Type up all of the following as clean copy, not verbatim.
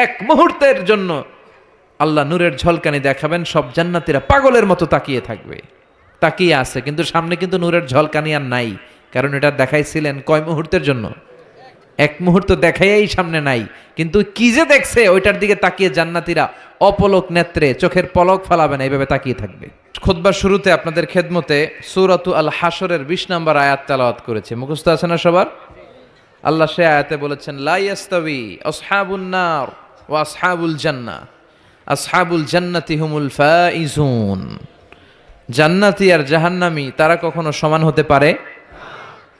এক মুহূর্তের জন্য আল্লাহ নূরের ঝলকানি দেখাবেন, সব জান্নাতীরা পাগলের মতো তাকিয়ে থাকবে, তাকিয়ে আছে, কিন্তু সামনে কিন্তু নূরের ঝলকানি আর নাই, কারণ এটা দেখাইছিলেন কয় মুহূর্তের জন্য? এক মুহূর্ত দেখাইয়াই সামনে নাই, কিন্তু কি যে দেখছে ওইটার দিকে তাকিয়ে জান্নাতীরা অপলক নেত্রে চোখের পলক ফালাবে না, এইভাবে তাকিয়ে থাকবে। খুতবার শুরুতে আপনাদের খেদমতে সূরাতু আল হাশরের 20 নম্বর আয়াত তেলাওয়াত করেছে, মুখস্থ আছে না সবার? আল্লাহ সে আয়াতে বলেছেন, লা ইয়াস্তাবি আসহাবুন নার ওয়া আসহাবুল জান্নাহ, আসহাবুল জান্নাতি হুমুল ফাইজুন। জান্নাতি আর জাহান্নামী তারা কখনো সমান হতে পারে?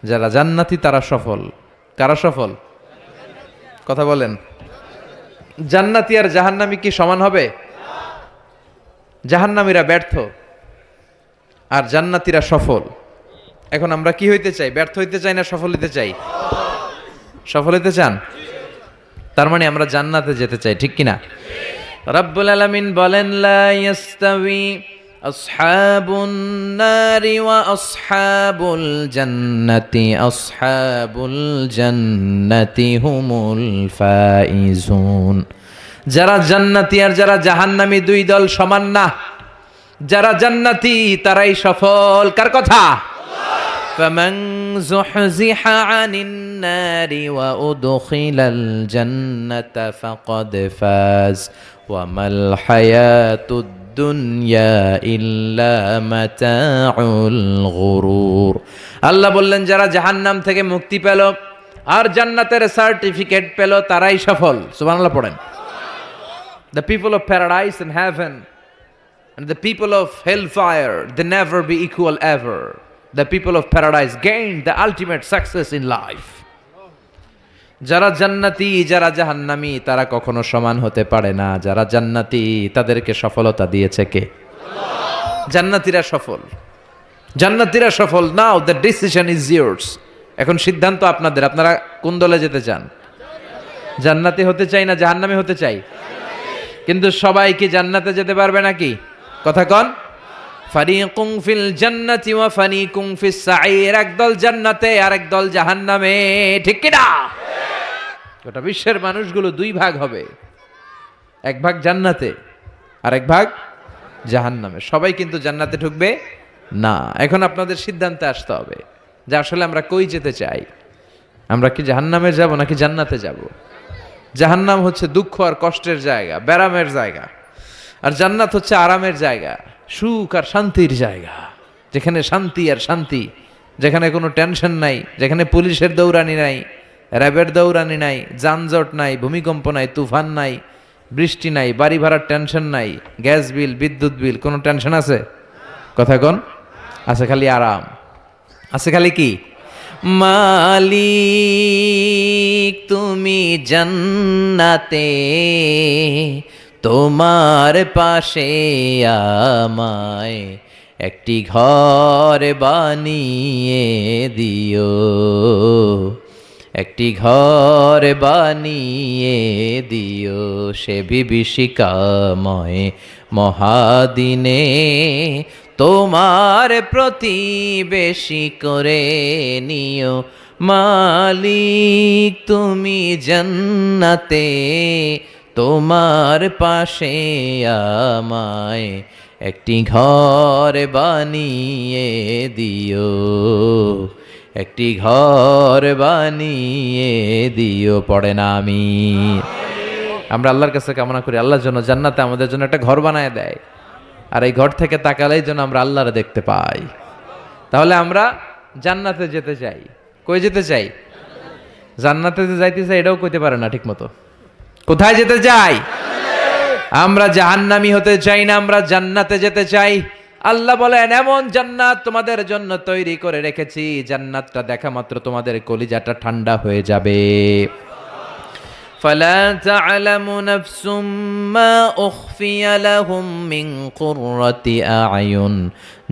যারা জান্নাতি তারা সফল। কারা সফল? কথা বলেন। জান্নাতি আর জাহান্নামী কি সমান হবে? জাহান্নামীরা ব্যর্থ আর জান্নাতীরা সফল। এখন আমরা কি হইতে চাই? ব্যর্থ হইতে চাই না সফল হইতে চাই? সফল হইতে চান? তার মানে আমরা জান্নাতে যেতে চাই, ঠিক কিনা? রব্বুল আলামিন বলেন, লা ইয়াস্তাবি আসহাবুন নারি ওয়া আসহাবুল জান্নাতি, আসহাবুল জান্নাতি হুমুল ফাইজুন। যারা জান্নাতি আর যারা জাহান্নামী দুই দল সমান না। যারা জান্নাতি তারাই সফল। কার কথা? ফামান যুহজিহা আনিন নারি ওয়া উদখিলাল জান্নাতা ফাকাদ ফাজ ওয়া মাল হায়াতুদ দুনিয়া ইল্লা মাতাউল গুরুর। আল্লাহ বললেন, যারা জাহান্নাম থেকে মুক্তি পেল আর জান্নাতের সার্টিফিকেট পেল তারাই সফল। সুবহানাল্লাহ পড়েন। The people of paradise and heaven and the people of hellfire, they never be equal ever. The people of paradise gain the ultimate success in life. যারা জান্নাতি যারা জাহান্নামী তারা কখনো সমান হতে পারে না। যারা জান্নাতি তাদেরকে সফলতা দিয়েছে কে? জান্নাতীরা সফল। জান্নাতীরা সফল। নাও দ্য ডিসিশন ইজ ইয়ার্স। এখন সিদ্ধান্ত আপনাদের। আপনারা কোন দলে যেতে চান? জান্নাতি হতে চাই না জাহান্নামী হতে চাই? কিন্তু সবাই কি জান্নাতে যেতে পারবে নাকি? কথা কন। ফারিকুম ফিল জান্নাতি ওয়া ফারিকুম ফিস সাঈর। একদল জান্নাতে আর একদল জাহান্নামে, ঠিক কি না? গোটা বিশ্বের মানুষগুলো দুই ভাগ হবে, এক ভাগ জান্নাতে আর এক ভাগ জাহান্নামে। সবাই কিন্তু জান্নাতে ঢুকবে না। এখন আপনাদের সিদ্ধান্তে আসতে হবে যে আসলে আমরা কই যেতে চাই। আমরা কি জাহান্নামে যাব নাকি জান্নাতে যাব? জাহান্নাম হচ্ছে দুঃখ আর কষ্টের জায়গা, ব্যারামের জায়গা, আর জান্নাত হচ্ছে আরামের জায়গা, সুখ আর শান্তির জায়গা, যেখানে শান্তি আর শান্তি, যেখানে কোনো টেনশন নাই, যেখানে পুলিশের দৌড়ানি নাই, র্যাবের দৌড়ানি নাই, যানজট নাই, ভূমিকম্প নাই, তুফান নাই, বৃষ্টি নাই, বাড়ি ভাড়ার টেনশন নাই, গ্যাস বিল, বিদ্যুৎ বিল, কোনো টেনশন আছে? কথা কন। আছে খালি আরাম, আছে খালি কি? মালিক তুমি জান্নাতে, তোমার পাশে আমায় একটি ঘর বানিয়ে দিও, একটি ঘর বানিয়ে দিও সে বিভীষিকাময় মহাদিনে, তোমার প্রতিবেশী করে নিও। মালিক তুমি জান্নাতে, তোমার পাশে আমায় একটি ঘর বানিয়ে দিও, একটি ঘর বানিয়ে দিও। পড়ে না আমি? আমরা আল্লাহর কাছে কামনা করি আল্লাহর জন্য জান্নাতে আমাদের জন্য একটা ঘর বানায় দেয়, আর এই ঘর থেকে তাকালেই যেন আমরা আল্লাহরে দেখতে পাই। তাহলে আমরা জান্নাতে যেতে চাই। কই যেতে চাই? জান্নাতে যে যাইতে চাই এটাও কইতে পারে না ঠিক মতো। কোথায় যেতে চাই? আমরা জাহান্নামী হতে চাই না, আমরা জান্নাতে যেতে চাই। আল্লাহ বলেন, এমন জান্নাত তোমাদের জন্য তৈরি করে রেখেছি, জান্নাতটা দেখা মাত্র তোমাদের কলিজাটা ঠান্ডা হয়ে যাবে। فلا تعلم نفس ما أخفي لهم من قرة أعين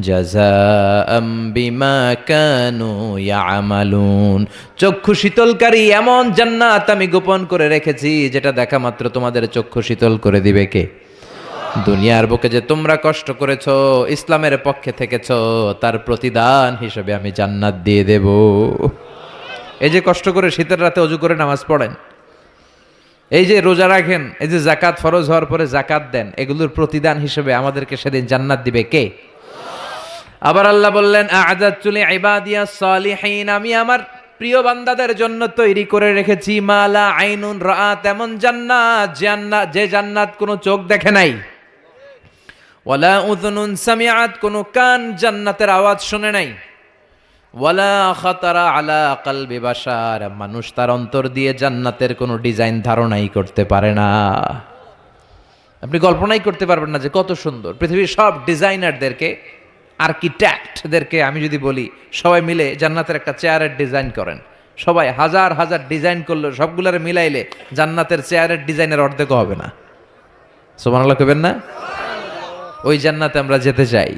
جزاء بما كانوا يعملون। চক্ষু শীতলকারী এমন জান্নাত আমি গোপন করে রেখেছি, যেটা দেখা মাত্র তোমাদের চক্ষু শীতল করে দিবে কে? দুনিয়ার বুকে যে তোমরা কষ্ট করেছো, ইসলামের পক্ষে থেকেছো, তার প্রতিদান হিসেবে আমি জান্নাত দিয়ে দেব। এই যে কষ্ট করে শীতের রাতে ওযু করে নামাজ পড়েন, এই যে রোজা রাখেন, এই যে যাকাত ফরজ হওয়ার পরে যাকাত দেন, এগুলোর প্রতিদান হিসেবে আমাদেরকে সেদিন জান্নাত দিবে কে? আবার আল্লাহ বললেন আ'আদাতু লিইবাদিয়াস সালিহিন, আমি আমার প্রিয় বান্দাদের জন্য তৈরি করে রেখেছি মালা আইনুন রাআত, এমন জান্নাত, যে জান্নাত কোনো চোখ দেখে নাই, ওয়ালা উযুনুন সামিআত, কোনো কান জান্নাতের আওয়াজ শুনে নাই, ওয়ালা খাতারা আলা কলবি বাশার, মানুষ তার অন্তর দিয়ে জান্নাতের কোনো ডিজাইন ধারণাই করতে পারে না। আপনি কল্পনাই করতে পারবেন না যে কত সুন্দর। পৃথিবীর সব ডিজাইনারদেরকে, আর্কিটেক্টদেরকে আমি যদি বলি সবাই মিলে জান্নাতের একটা চেয়ারের ডিজাইন করেন, সবাই হাজার হাজার ডিজাইন করলো, সবগুলারে মিলাইলে জান্নাতের চেয়ারের ডিজাইনের অর্ধেকও হবে না। সুবহানাল্লাহ কইবেন না? ওই জান্নাতে আমরা যেতে চাই,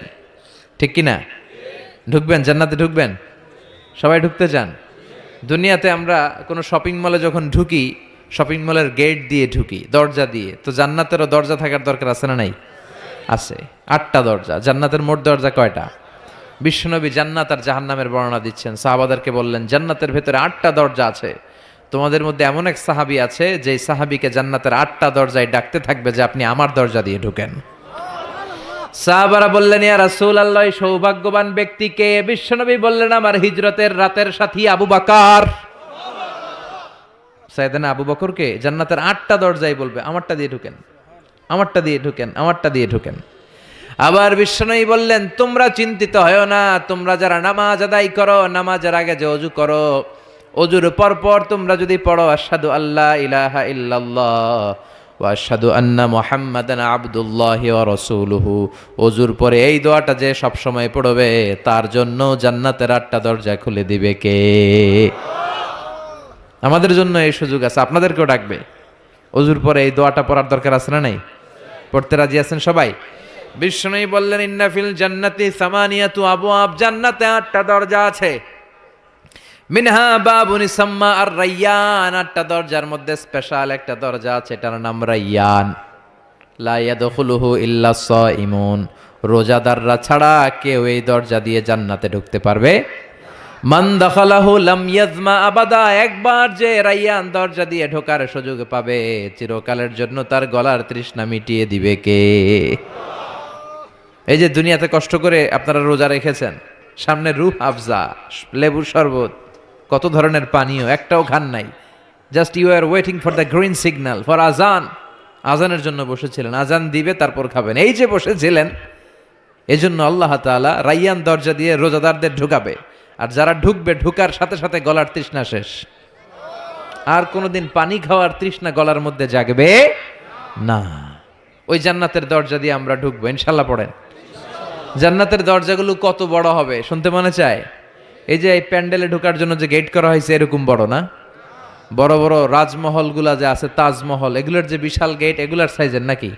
ঠিক কি না? ঢুকবেন জান্নাতে? ঢুকবেন? সবাই ঢুকতে চান? দুনিয়াতে আমরা কোনো শপিং মলে যখন ঢুকি, শপিং মলের গেট দিয়ে ঢুকি, দরজা দিয়ে, তো জান্নাতেরও দরজা থাকার দরকার আছে না নাই? আছে। 8টা দরজা। জান্নাতের মোট দরজা কয়টা? বিশ্বনবী জান্নাত আর জাহান্নামের বর্ণনা দিচ্ছেন, সাহাবাদেরকে বললেন জান্নাতের ভেতরে 8টা দরজা আছে। তোমাদের মধ্যে এমন এক সাহাবী আছে যে সাহাবীকে জান্নাতের 8টা দরজায় ডাকতে থাকবে যে আপনি আমার দরজা দিয়ে ঢুকেন। সাহাবারা বললেন ইয়া রাসূলুল্লাহ, সৌভাগ্যবান ব্যক্তিকে? বিশ্বনবী বললেন আমার হিজরতের রাতের সাথী আবু বকর। সাইয়েদনা আবু বকরকে জান্নাতের 8টা দরজায় বলবে আমারটা দিয়ে ঢুকেন, আমারটা দিয়ে ঢুকেন, আমারটা দিয়ে ঢুকেন। আবার বিশ্বনবী বললেন তোমরা চিন্তিত হয়ো না, তোমরা যারা নামাজ আদায় করো, নামাজের আগে যে ওযু করো, ওযুর পর তোমরা যদি পড়ো আশহাদু আল্লা ইলাহা ইল্লাল্লাহ ওয়া আশহাদু আন্না মুহাম্মাদান আবদুল্লাহি ওয়া রাসূলুহু, ওযুর পরে এই দোয়াটা যে সব সময় পড়বে তার জন্য জান্নাতের 8টা দরজা খুলে দিবে কে? আমাদের জন্য এই সুযোগ আছে, আপনাদেরকেও ডাকবে। ওযুর পরে এই দোয়াটা পড়ার দরকার আছে না নাই? পড়তে রাজি আছেন সবাই? বিষ্ণুই বললেন ইন্না ফিল জান্নাতি সামানিয়াতু আবওয়াব, জান্নাতে 8টা দরজা আছে। মিনহা বাবুন ইসাম্মা আর রায়্যান, 8টা দরজার মধ্যে স্পেশাল একটা দরজা আছে, এটার নাম রায়্যান। লা ইয়াদখুলুহু ইল্লা সাইমুন, রোজাদাররা ছাড়া কেউ এই দরজা দিয়ে জান্নাতে ঢুকতে পারবে। মান দাখালাহু লাম ইয়াজমা আবাদা, একবার যে রায়্যান দরজা দিয়ে ঢোকার সুযোগ পাবে চিরকালের জন্য তার গলার তৃষ্ণা মিটিয়ে দিবে কে? এই যে দুনিয়াতে কষ্ট করে আপনারা রোজা রেখেছেন, সামনে রূহ আফজা, লেবুর শরবত, কত ধরনের পানীয়, একটাও খান নাই, just you are waiting for the green signal for আজান, আজানের জন্য বসেছিলেন, আজান দিবে তারপর খাবেন, এই যে বসেছিলেন। এই জন্য আল্লাহ তাআলা রায়্যান দরজা দিয়ে রোজাদারদের ঢুকাবে, আর যারা ঢুকবে ঢুকার সাথে সাথে গলার তৃষ্ণা শেষ, আর কোনোদিন পানি খাওয়ার তৃষ্ণা গলার মধ্যে জাগবে না। ওই জান্নাতের দরজা দিয়ে আমরা ঢুকবো ইনশাল্লাহ। পড়েন জান্নাতের দরজাগুলো কত বড় হবে শুনতে মনে চায়? এই যে এই প্যান্ডেলে ঢোকার জন্য যে গেট করা হয়েছে এরকম বড় না? বড় বড় রাজমহলগুলা যে আছে, তাজমহল, এগুলোর যে বিশাল গেট, এগুলার সাইজের নাকি?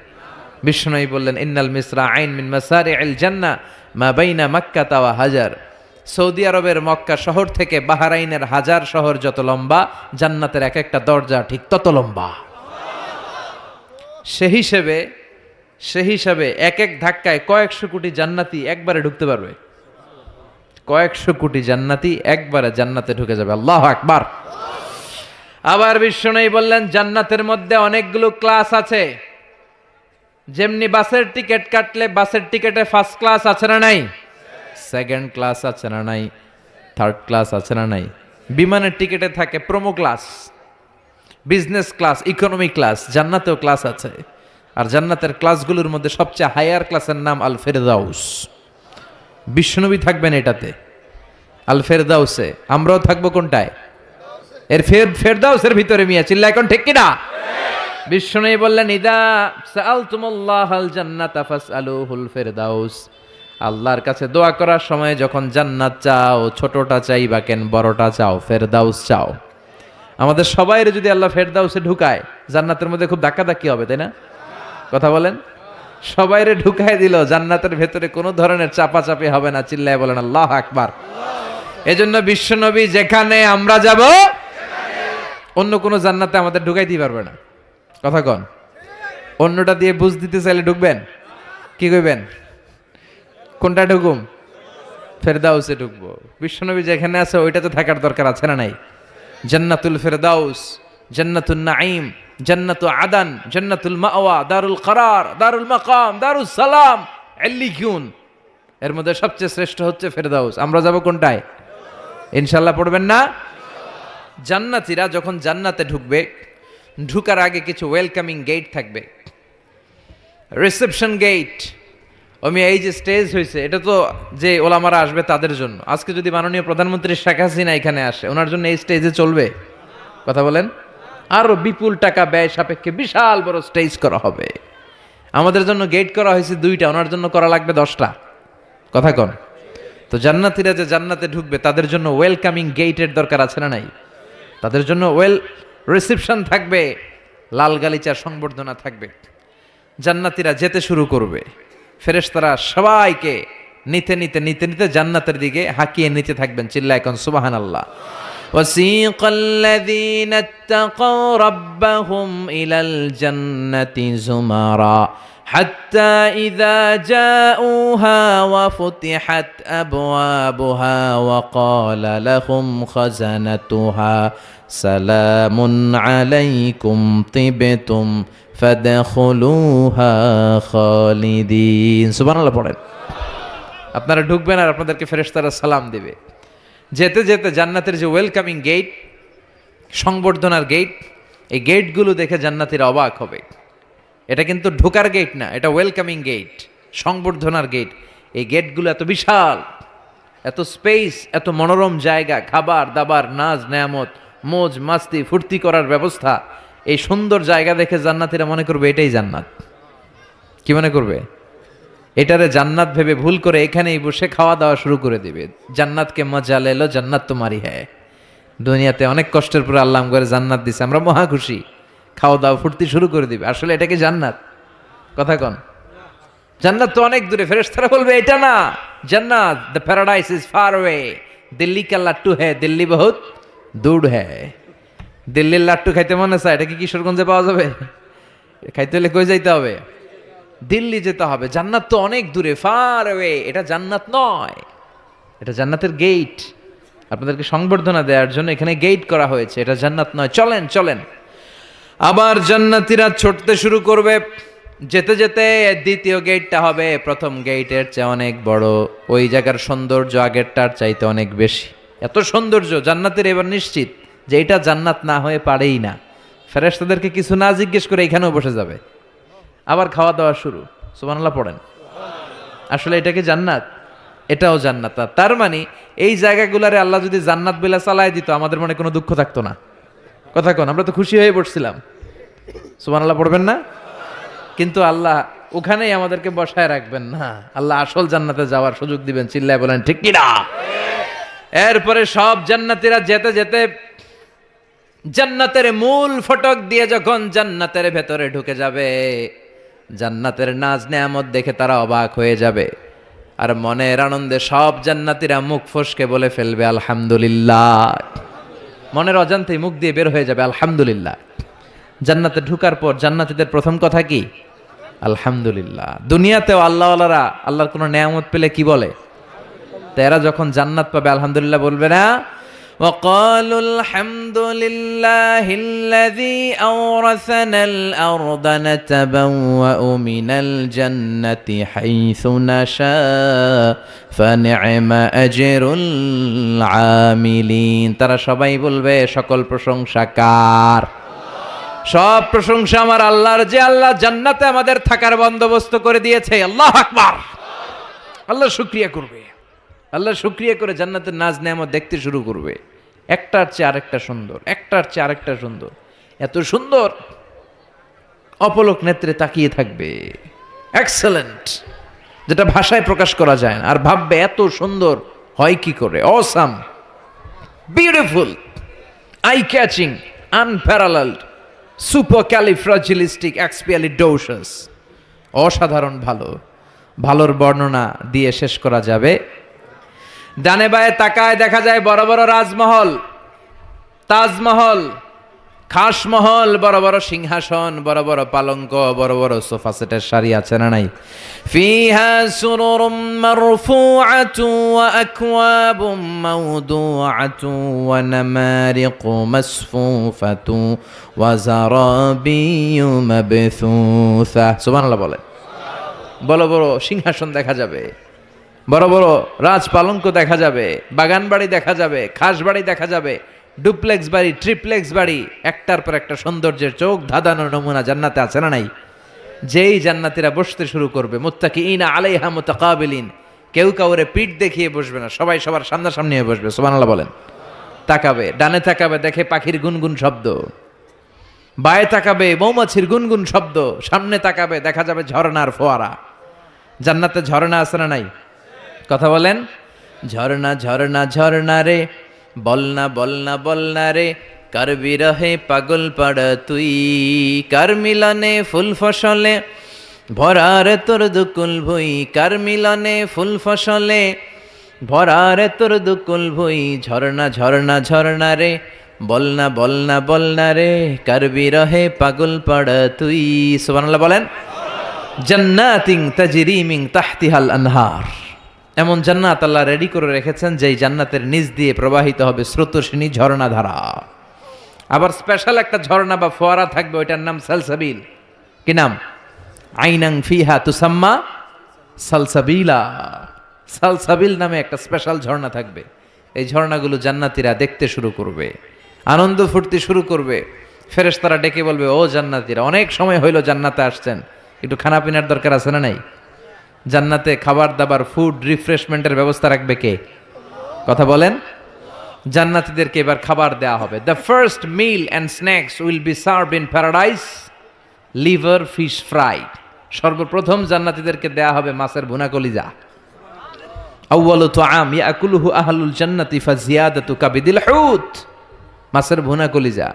বিষ্ণুই বললেন ইন্নাল মিসরা আইন মিন মাসারি'ল জান্নাহ মা বাইনা মাক্কা ওয়া হাজার, সৌদি আরবের মক্কা শহর থেকে বাহরাইনের হাজার শহর যত লম্বা, জান্নাতের এক একটা দরজা ঠিক তত লম্বা। সে হিসাবে এক এক ধাক্কায় কয়েকশো কোটি জান্নাতি একবারে ঢুকতে পারবে। কয়েকশো কোটি জান্নাতি একবারে জান্নাতে ঢুকে যাবে। আল্লাহু আকবার। আবার বিষ্ণুই বললেন জান্নাতের মধ্যে অনেকগুলো ক্লাস আছে। যেমনি বাসের টিকিট কাটলে বাসের টিকিটে ফার্স্ট ক্লাস আছে না নাই, সেকেন্ড ক্লাস আছে না নাই, থার্ড ক্লাস আছে না নাই, বিমানের টিকিটে থাকে promo class, business class, economy class, জান্নাতেও ক্লাস আছে। আর জান্নাতের ক্লাসগুলোর মধ্যে সবচেয়ে হায়ার ক্লাসের নাম আল ফেরদাউস। বিশ্বনবী থাকবেন এটাতে, আল ফেরদাউসে। আমরাও থাকবো কোনটায়? এর ফেরদাউসের ভিতরে। মিয়া চিল্লা এখন ঠিক কিনা? বিশ্বনবী বললেন ইদা সাআলতুমুল্লাহাল জান্নাতা ফাসআলুহুল ফেরদাউস, আল্লাহর কাছে দোয়া করার সময় যখন জান্নাত চাও, ছোটটা চাইবা কেন, বড়টা চাও, ফেরদাউস চাও। আমাদের সবাইরে যদি আল্লাহ ফেরদাউসে ঢুকায়, জান্নাতের মধ্যে খুব ধাক্কাধাক্কি হবে, তাই না? কথা বলেন। সবাইরে ঢুকায় দিল, জান্নাতের ভেতরে কোনো ধরনের চাপাচাপি হবে না। চিল্লায় বলেন আল্লাহু আকবার। এজন্য বিশ্বনবী যেখানে আমরা যাব, অন্য কোনো জান্নাতে আমাদের ঢুকাইতে পারবে না। কথা কন। অন্যটা দিয়ে বুঝ দিতে চাইলে ঢুকবেন, কি কইবেন? কোনটা ঢুকুম? ফেরদাউসে ঢুকবো। বিশ্বনবী যেখানে আছে ওইটাতে থাকার দরকার আছে না নাই? জান্নাতুল ফেরদাউস, জান্নাতুন নাঈম, জান্নাতু আদান, জান্নাতুল মাওয়া, দারুল করার, দারুল মাকাম, দারুস সালাম, এল্লিকুন। এর মধ্যে সবচেয়ে শ্রেষ্ঠ হচ্ছে ফেরদাউস। আমরা যাব কোনটায়? ইনশাআল্লাহ পড়বেন না? জান্নাতীরা যখন জান্নাতে ঢুকবে, ঢুকার আগে কিছু ওয়েলকামিং গেট থাকবে, রিসেপশন গেট। এই যে স্টেজ হয়েছে, এটা তো যে ওলামারা আসবে তাদের জন্য। আজকে যদি মাননীয় প্রধানমন্ত্রী শেখ হাসিনা এখানে আসে, ওনার জন্য এই স্টেজে চলবে? কথা বলেন। আরো বিপুল টাকা ব্যয় সাপেক্ষে বিশাল বড় স্টেজ করা হবে। আমাদের জন্য গেট করা হয়েছে 2টা, ওনার জন্য করা লাগবে 10টা। কথা কন। তো জান্নাতীরা যে জান্নাতে ঢুকবে তাদের জন্য ওয়েলকামিং গেটের দরকার আছে না নাই? তাদের জন্য রিসেপশন থাকবে, লাল গালিচার সংবর্ধনা থাকবে। জান্নাতীরা যেতে শুরু করবে, ফেরেশতারা সবাইকে নিতে নিতে নিতে নিতে জান্নাতের দিকে হাঁকিয়ে নিতে থাকবেন। চিল্লায় কোন সুবহানাল্লাহ। وسيق الذين اتقوا ربهم إلى الجنة زمرا حتى إذا جاءوها وفتحت أبوابها وقال لهم خزنتها سلام عليكم طبتم فادخلوها خالدين। সুবহানাল্লাহ পড়েন। আপনারা ঢুকবেন আর আপনাদেরকে ফেরেশতারা সালাম দিবে। যেতে যেতে জান্নাতের যে ওয়েলকামিং গেট, সংবর্ধনার গেট, এই গেটগুলো দেখে জান্নাতীরা অবাক হবে। এটা কিন্তু ঢোকার গেট না, এটা ওয়েলকামিং গেট, সংবর্ধনার গেট। এই গেটগুলো এত বিশাল, এত স্পেস, এত মনোরম জায়গা, খাবার দাবার, নাজ নেয়ামত, মোজ মাস্তি, ফুর্তি করার ব্যবস্থা। এই সুন্দর জায়গা দেখে জান্নাতীরা মনে করবে এটাই জান্নাত। কি মনে করবে? এটারে জান্নাত ভেবে ভুল করে এখানেই বসে খাওয়া দাওয়া শুরু করে দিবে। জান্নাতকে মজা লেলো, জান্নাত তোমারই হ্যায়। দুনিয়াতে অনেক কষ্টের পরে আল্লাহ করে জান্নাত দিছে, আমরা মহা খুশি, খাওয়া দাওয়া ফুর্তি শুরু করে দিবে। আসলে এটা কি জান্নাত? কথা কন। জান্নাত তো অনেক দূরে। ফেরেশতারা বলবে এটা না জান্নাত, the paradise is far way, Delhi কা লাট্টু হ্যায়, দিল্লি বহুত দূর হ্যায়। দিল্লির লাট্টু খাইতে মনে চায়, এটা কি কিশোরগঞ্জে পাওয়া যাবে? খাইতে হলে কই যাইতে হবে? দিল্লি যেতে হবে। জান্নাত তো অনেক দূরে, ফার ওয়ে। এটা জান্নাত নয়, এটা জান্নাতের গেট। আপনাদেরকে সংবর্ধনা দেওয়ার জন্য এখানে গেট করা হয়েছে, এটা জান্নাত নয়। চলেন চলেন। আবার জান্নাতীরা ছুটতে শুরু করবে। যেতে যেতে দ্বিতীয় গেটটা হবে প্রথম গেটের চেয়ে অনেক বড়। ওই জায়গার সৌন্দর্য আগেরটার চাইতে অনেক বেশি। এত সৌন্দর্য জান্নাতের এবার নিশ্চিত যে এটা জান্নাত না হয়ে পারেই না। ফেরেশতাদেরকে কিছু না জিজ্ঞেস করে এখানেও বসে যাবে। আবার খাওয়া দাওয়া শুরু। সুবহানাল্লাহ পড়েন। আসলে এটা কি জান্নাত? এটাও জান্নাত। তার মানে এই জায়গাগুলারে আল্লাহ যদি জান্নাত বলে চালায় দিত, আমাদের মনে কোনো দুঃখ থাকতো না। কথা কোন, আমরা তো খুশি হয়ে পড়ছিলাম। সুবহানাল্লাহ পড়বেন না? কিন্তু আল্লাহ ওখানেই আমাদেরকে বসায় রাখবেন না, আল্লাহ আসল জান্নাতে যাওয়ার সুযোগ দিবেন। চিল্লায় বলেন ঠিক কি না? এরপরে সব জান্নাতীরা যেতে যেতে জান্নাতের মূল ফটক দিয়ে যখন জান্নাতের ভেতরে ঢুকে যাবে, জান্নাতের নাজ নেয়ামত দেখে তারা অবাক হয়ে যাবে। আর মনের আনন্দে সব জান্নাতীরা মুখ ফসকে বলে ফেলবে আলহামদুলিল্লাহ। মনের অজান্তেই মুখ দিয়ে বের হয়ে যাবে আলহামদুলিল্লাহ। জান্নাতে ঢুকার পর জান্নাতীদের প্রথম কথা কি? আলহামদুলিল্লাহ। দুনিয়াতেও আল্লাহওয়ালারা আল্লাহর কোনো নেয়ামত পেলে কি বলে? তারা যখন জান্নাত পাবে আলহামদুলিল্লাহ বলবে না? وقالوا الحمد لله الذي أورثنا الأرض نتبوأ من الجنة حيث نشاء فنعم أجر العاملين। তারা সবাই বলবে সকল প্রশংসা কার? সব প্রশংসা আমার আল্লাহর, যে আল্লাহ জান্নাতে আমাদের থাকার বন্দোবস্ত করে দিয়েছে। আল্লাহু আকবার। আল্লাহ শুকরিয়া করবে। আল্লাহ শুকরিয়া করে জান্নাতের নাজ নেয়ামত দেখতে শুরু করবে। একটার চেয়ে আরেকটা সুন্দর, একটার চেয়ে আরেকটা সুন্দর। এত সুন্দর অপলক নেত্রে তাকিয়ে থাকবে। এক্সেলেন্ট, যেটা ভাষায় প্রকাশ করা যায় না। আর ভাববে এত সুন্দর হয় কি করে? Awesome, beautiful, eye catching, unparalleled, supercalifragilisticexpialidocious. অসাধারণ ভালো। ভালোর বর্ণনা দিয়ে শেষ করা যাবে। ডানে বায়ে তাকায় দেখা যায় বড় বড় রাজমহল, তাজমহল, খাস মহল, বড় বড় সিংহাসন, বড় বড় পালঙ্ক, বড় বড় সোফা সেটের সারি আছে না নাই? ফিহা সুরুরুম মারফুআতু ওয়া আকওয়াবুম মাওদুআতু ওয়া নামারিকু মাসফুফাতু ওয়া যারাবিয়্যু মাবথুসা। সুবহানাল্লাহ বলে। বড় বড় সিংহাসন দেখা যাবে, বড় বড় রাজ পালঙ্ক দেখা যাবে, বাগান বাড়ি দেখা যাবে, খাস বাড়ি দেখা যাবে, ডুপ্লেক্স বাড়ি, ট্রিপ্লেক্স বাড়ি, একটার পর একটা সৌন্দর্যের চোখ ধাঁধানোর নমুনা জান্নাতে আছে না নাই? যেই জান্নাতীরা বসতে শুরু করবে, মুত্তাকিইনা আলাইহা মুতাকাবিলিন, কেউ কাউরে পিঠ দেখিয়ে বসবে না, সবাই সবার সামনাসামনি হয়ে বসবে। সুবহানাল্লাহ বলেন। তাকাবে, ডানে তাকাবে, দেখে পাখির গুনগুন শব্দ, বায়ে তাকাবে মৌমাছির গুনগুন শব্দ, সামনে তাকাবে দেখা যাবে ঝর্ণার ফোয়ারা। জান্নাতে ঝর্ণা আছে না নাই? কথা বলেন। ঝর্ণা ঝর্ণা ঝর্ণা রে, বলনা বলনা বলনা রে, কার বিরহে পাগল পাড়া তুই, কার মিলনে ফুল ফসলে ভরা রে তোর দুকুল ভুই, কার মিলনে ফুল ফসলে ভরা রে তোর দুকুল ভুই। ঝর্ণা ঝর্ণা ঝর্ণা রে, বলনা বলনা বলনা রে, কার বিরহে পাগল পাড়া তুই। সুবহানাল্লাহ বলেন। জান্নাতিন তাজরি মিন তাহতিহাল আনহার, এমন জান্নাত আল্লাহ রেডি করে রেখেছেন যেই জান্নাতের নিচ দিয়ে প্রবাহিত হবে স্রোতস্বিনী ঝর্ণা ধারা। আবার স্পেশাল একটা ঝর্ণা বা ফোয়ারা থাকবে, ওইটার নাম সালসাবিল। কি নাম? আইনাং ফিহা তুসাম্মা সালসাবিলা। সালসাবিল নামে একটা স্পেশাল ঝর্ণা থাকবে। এই ঝর্ণাগুলো জান্নাতীরা দেখতে শুরু করবে, আনন্দ ফুর্তি শুরু করবে। ফেরেশতারা ডেকে বলবে, ও জান্নাতীরা, অনেক সময় হইলো জান্নাতে আসছেন, একটু খানা পিনার দরকার আছে না নাই? জান্নাতে খাবার দাবার, ফুড রিফ্রেশমেন্টের ব্যবস্থা রাখবে কে? কথা বলেন। জান্নাতীদেরকে এবার খাবার দেয়া হবে। The first mill and snacks will be served in paradise liver fish fry. সর্বপ্রথম জান্নাতীদেরকে দেয়া হবে মাছের ভুনা কলিজা। আউয়ালু তুআম ইয়াকুলুহু আহলুল জান্নাতি ফাজিয়াদাতু কাবিদিল হুত। মাছের ভুনা কলিজা।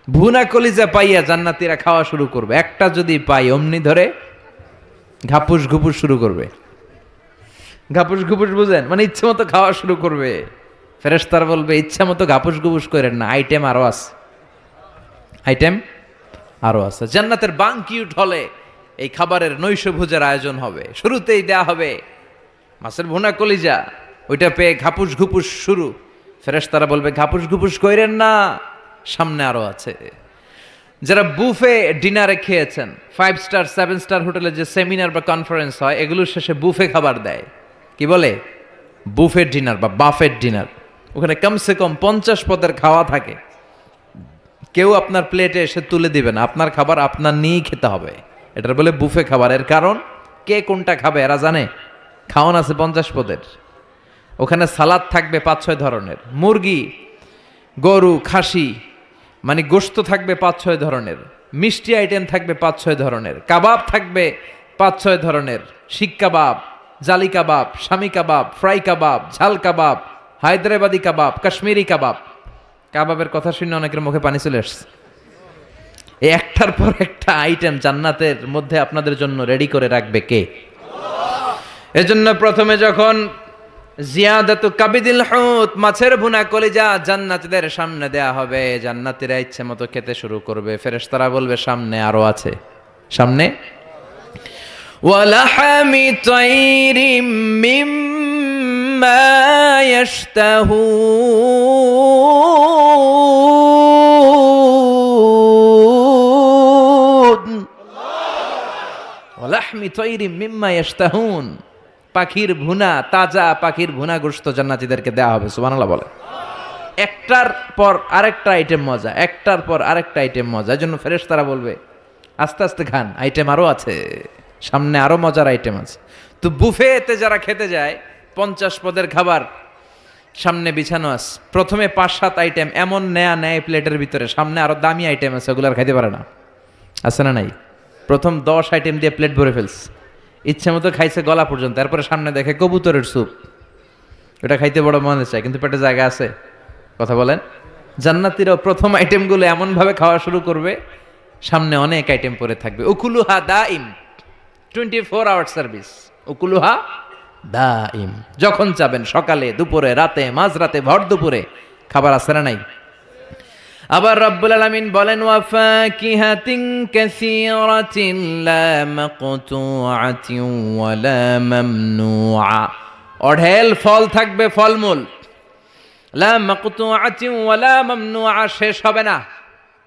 ভুনা কলিজা পাইয়া জান্নাতীরা খাওয়া শুরু করবে। একটা যদি পাই অমনি ধরে ঘাপুস ঘুপুস শুরু করবে। ঘাপুস ঘুপুস বুঝেন? মানে ইচ্ছে মতো খাওয়া শুরু করবে। ফেরেশতারা বলবে, ইচ্ছা মতো ঘাপুস ঘুপুস করেন না, আইটেম আরো আছে, আইটেম আরো আছে। জান্নাতের বানকিউট হলে এই খাবারের নৈশভোজের আয়োজন হবে। শুরুতেই দেয়া হবে মাছের ভুনা কলিজা, ওইটা পেয়ে ঘাপুস ঘুপুস শুরু। ফেরেশতারা বলবে, ঘাপুস ঘুপুস কইরেন না, সামনে আরো আছে। যারা বুফে ডিনারে খেয়েছেন, 5 স্টার 7 স্টার হোটেলে যে সেমিনার বা কনফারেন্স হয়, এগুলোর শেষে বুফে খাবার দেয়। কি বলে? বুফে ডিনার বা বাফেট ডিনার। ওখানে কমসে কম 50 পদের খাওয়া থাকে। কেউ আপনার প্লেটে এসে তুলে দিবে না, আপনার খাবার আপনার নিয়েই খেতে হবে। এটার বলে বুফে খাবার। এর কারণ, কে কোনটা খাবে এরা জানে। খাওয়ান আছে 50 পদের। ওখানে সালাদ থাকবে 5-6 ধরনের, মুরগি, গরু, খাসি, মানে গোশত থাকবে 5-6 ধরনের, মিষ্টি আইটেম থাকবে 5-6 ধরনের, কাবাব থাকবে 5-6 ধরনের, শিক কাবাব, জালি কাবাব, শামি কাবাব, ফ্রাই কাবাব, ঝাল কাবাব, হায়দ্রাবাদি কাবাব, কাশ্মীরি কাবাব। কাবাবের কথা শুনে অনেকের মুখে পানি চলে আসছে। এই একটার পর একটা আইটেম জান্নাতের মধ্যে আপনাদের জন্য রেডি করে রাখবে কে? এজন্য প্রথমে যখন জিয়াদাতু কাবিদিল হুত, মাছের ভুনা কলিজা জান্নাতীদের সামনে দেয়া হবে, জান্নাতীরা ইচ্ছে মতো খেতে শুরু করবে। ফেরেশতারা বলবে, সামনে আরো আছে, সামনে। ওয়ালাহামি তাইরিম মিম্মা ইয়াশতাহুন। ওয়ালাহমি তাইরিম মিম্মা ইয়াশতাহুন, পাখির ভুনা, তাজা পাখির ভুনা গোশত জান্নাতীদেরকে দেওয়া হবে। সুবহানাল্লাহ বলে। একটার পর আরেকটা আইটেম মজা, একটার পর আরেকটা আইটেম মজা। এই জন্য ফেরেশতারা বলবে, আস্তে আস্তে খান, আইটেম আরো আছে, সামনে আরো মজার আইটেম আছে। তো বুফেতে যারা খেতে যায়, 50 পদের খাবার সামনে বিছানো আছে। প্রথমে 5-7 আইটেম এমন নেয়া নেয় প্লেটের ভিতরে, সামনে আরো দামি আইটেম আছে, ওগুলো আর খাইতে পারে না। আছে না নাই? প্রথম 10 আইটেম দিয়ে প্লেট ভরে ফেলছে, ইচ্ছে মতো খাইছে গলা পর্যন্ত। তারপরে সামনে দেখে কবুতরের স্যুপ, ওটা খাইতে বড় মনে চায়, কিন্তু পেটে জায়গা আছে। কথা বলেন। জান্নাতীরাও প্রথম আইটেমগুলো এমনভাবে খাওয়া শুরু করবে, সামনে অনেক আইটেম পরে থাকবে। উকুলুহা দাইম, 24 আওয়ার সার্ভিস। উকুলুহা দাইম, যখন চাবেন, সকালে, দুপুরে, রাতে, মাঝরাতে, ভর দুপুরে খাবার আছে না নাই? আবার রব্বুল আলামিন বলেন ওয়া ফাকিহাতিন কাসীরাতিন লা মাকতুআতিন ওয়া লা মামনুআ, অঢেল ফল থাকবে, ফলমূল, লা মাকতুআতিন ওয়া লা মামনুআ, শেষ হবে না,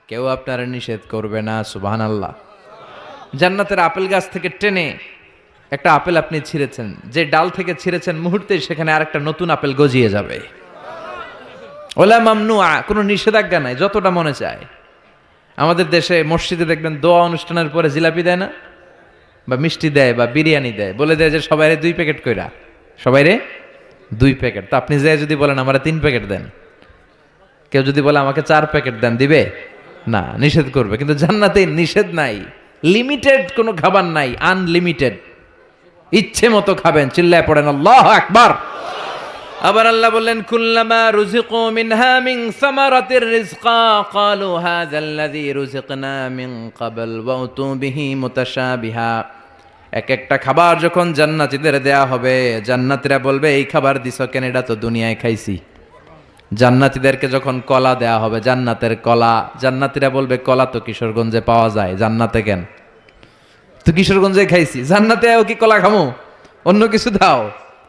কেউ আপনারা নিষেধ করবে না। সুবহানাল্লাহ। জান্নাতের আপেল গাছ থেকে টেনে একটা আপেল আপনি ছিঁড়েছেন, যে ডাল থেকে ছিঁড়েছেন মুহূর্তেই সেখানে আরেকটা নতুন আপেল গজিয়ে যাবে। ওলা মামনুআ, কোনো নিষেধাজ্ঞা নাই, যতটা মনে চায়। আমাদের দেশে মসজিদে দেখবেন দোয়া অনুষ্ঠানের পরে জিলাপি দেয় না, বা মিষ্টি দেয়, বা বিরিয়ানি দেয়, বলে দেয় যে সবাইরে 2 প্যাকেট কইরা, সবাইরে 2 প্যাকেট। তো আপনি যে যদি বলেন আমারে 3 প্যাকেট দেন, কেউ যদি বলে আমাকে 4 প্যাকেট দেন, দিবে না, নিষেধ করবে। কিন্তু জান্নাতে নিষেধ নাই, লিমিটেড কোনো খাবার নাই, আনলিমিটেড, ইচ্ছে মতো খাবেন। চিল্লায় পড়েন আল্লাহু আকবার। আবার আল্লাহ বললেন কুল্লামা রুজিকু মিনহা মিন সামারাতির রিজকা ক্বালু হাযাল্লাযী রুজিকনা মিন ক্বাবল ওয়া উতু বিহি মুতাশাবিহা। এক একটা খাবার যখন জান্নাতীদের দেয়া হবে, জান্নাতীরা বলবে এই খাবার দিছো কেন, এটা তো দুনিয়ায় খাইছি। জান্নাতীদেরকে যখন কলা দেয়া হবে, জান্নাতের কলা, জান্নাতীরা বলবে কলা তো কিশোরগঞ্জে পাওয়া যায়, জান্নাতে কেন, তো কিশোরগঞ্জে খাইছি, জান্নাতেও কি কলা খামো, অন্য কিছু দাও।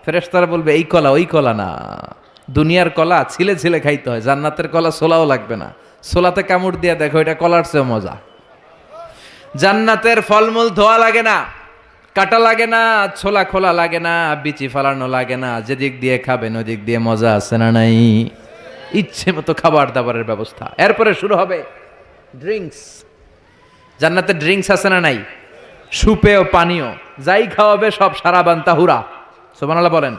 ফেরেশতারা বলবে এই কলা ওই কলা না, দুনিয়ার কলা ছিলে ছিলে খাইতে হয়, জান্নাতের কলা ছোলাও লাগবে না, ছোলাতে কামড় দিয়া দেখো এটা কলার চেয়ে মজা। জান্নাতের ফলমূল ধোয়া লাগে না, কাটা লাগে না, ছোলা খোলা লাগে না, বিচি ফালানো লাগে না, যেদিক দিয়ে খাবেন ওদিক দিয়ে মজা আছে না নাই, ইচ্ছে মতো খাবার দাবারের ব্যবস্থা। এরপরে শুরু হবে ড্রিঙ্কস। জান্নাতে ড্রিঙ্কস আছে না নাই, সুপেয় পানীয়, যাই খাওয়াবে সব সারাবান তাহুরা। সুবহানাল্লাহ বলেন।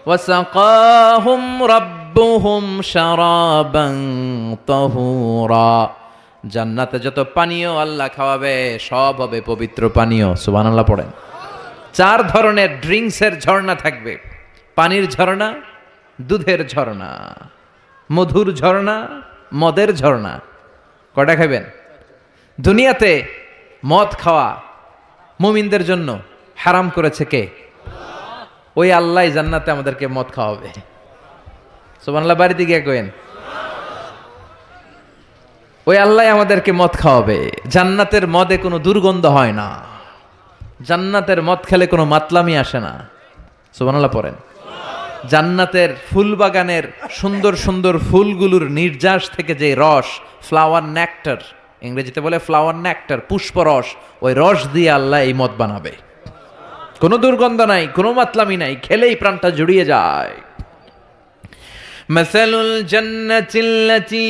ওয়াসাকাহুম রাব্বুহুম শারাবান তাহুরা, জান্নাতে যত পানীয় আল্লাহ খাওয়াবে সব হবে পবিত্র পানীয়। সুবহানাল্লাহ পড়েন। 4 ধরনের ড্রিঙ্কসের ঝর্ণা থাকবে, পানির ঝর্ণা, দুধের ঝর্ণা, মধুর ঝর্ণা, মদের ঝর্ণা। কয়টা খাবেন? দুনিয়াতে মদ খাওয়া মুমিনদের জন্য হারাম করেছে কে? ওই আল্লাহ জান্নাতে আমাদেরকে মদ খাওয়াবে। সুবহানাল্লাহ, বাড়িতে গিয়ে কইেন ওই আল্লাহ আমাদেরকে মদ খাওয়াবে। জান্নাতের মদে কোনো দুর্গন্ধ হয় না, জান্নাতের মদ খেলে কোনো মাতলামি আসে না। সুবহানাল্লাহ পড়েন। জান্নাতের ফুল বাগানের সুন্দর সুন্দর ফুলগুলোর নির্যাস থেকে যে রস, ফ্লাওয়ার নেক্টার, ইংরেজিতে বলে ফ্লাওয়ার নেক্টার, পুষ্পরস, ওই রস দিয়ে আল্লাহ এই মদ বানাবে। কোনো দুর্গন্ধ নাই, কোনো মাতলামি নাই, খেলেই প্রাণটা জুড়িয়ে যায়। মাসালুল জান্নাতিল্লাতী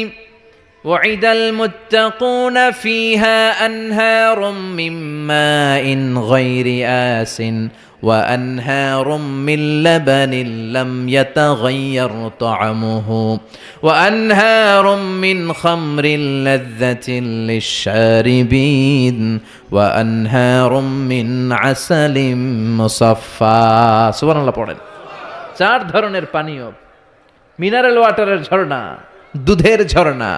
ওয়াইদাল মুত্তাকুনা ফিহা আনহারুম মিন মাইন গায়রি আসিন ওয়া আনহারুম মিন লাবানিন লাম ইয়াতাগায়্যার তা'আমুহু ওয়া আনহারুম মিন খামরিন লাযযাতিন লিশ-শারিবিন ওয়া আনহারুম মিন আসালিম মুসাফফা। সুবহানাল্লাহ পড়েন। 4 ধরনের পানীয়, মিনারেল ওয়াটারের ঝর্ণা, দুধের ঝর্ণা,